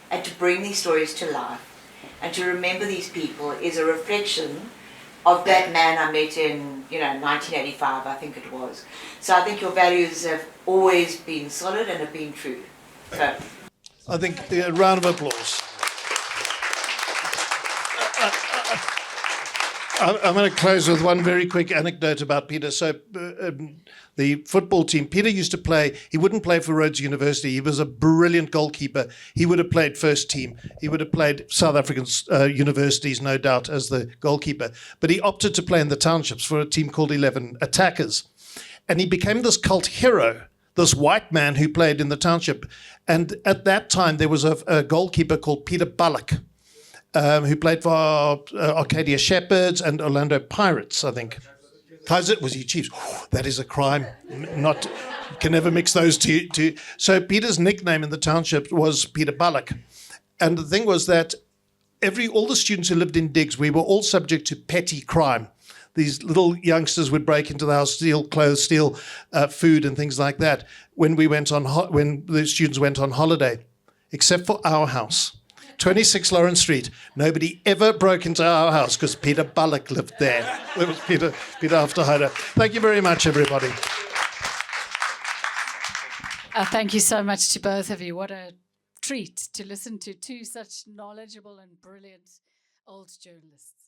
and to bring these stories to life and to remember these people is a reflection of that man I met in 1985, I think it was. So I think your values have always been solid and have been true. So I think a round of applause. I'm going to close with one very quick anecdote about Peter. So the football team, Peter used to play, he wouldn't play for Rhodes University. He was a brilliant goalkeeper. He would have played first team. He would have played South African universities, no doubt, as the goalkeeper. But he opted to play in the townships for a team called 11 Attackers. And he became this cult hero, this white man who played in the township. And at that time, there was a goalkeeper called Peter Bullock, who played for Arcadia Shepherds and Orlando Pirates, I think. Kaiser, was he Chiefs? That is a crime. Not, can never mix those two. So Peter's nickname in the township was Peter Bullock. And the thing was that all the students who lived in digs, we were all subject to petty crime. These little youngsters would break into the house, steal clothes, steal food and things like that when the students went on holiday, except for our house. 26 Lawrence Street. Nobody ever broke into our house because Peter Bullock lived there. It was Peter Auf Der Heyde. Thank you very much, everybody. Thank you so much to both of you. What a treat to listen to two such knowledgeable and brilliant old journalists.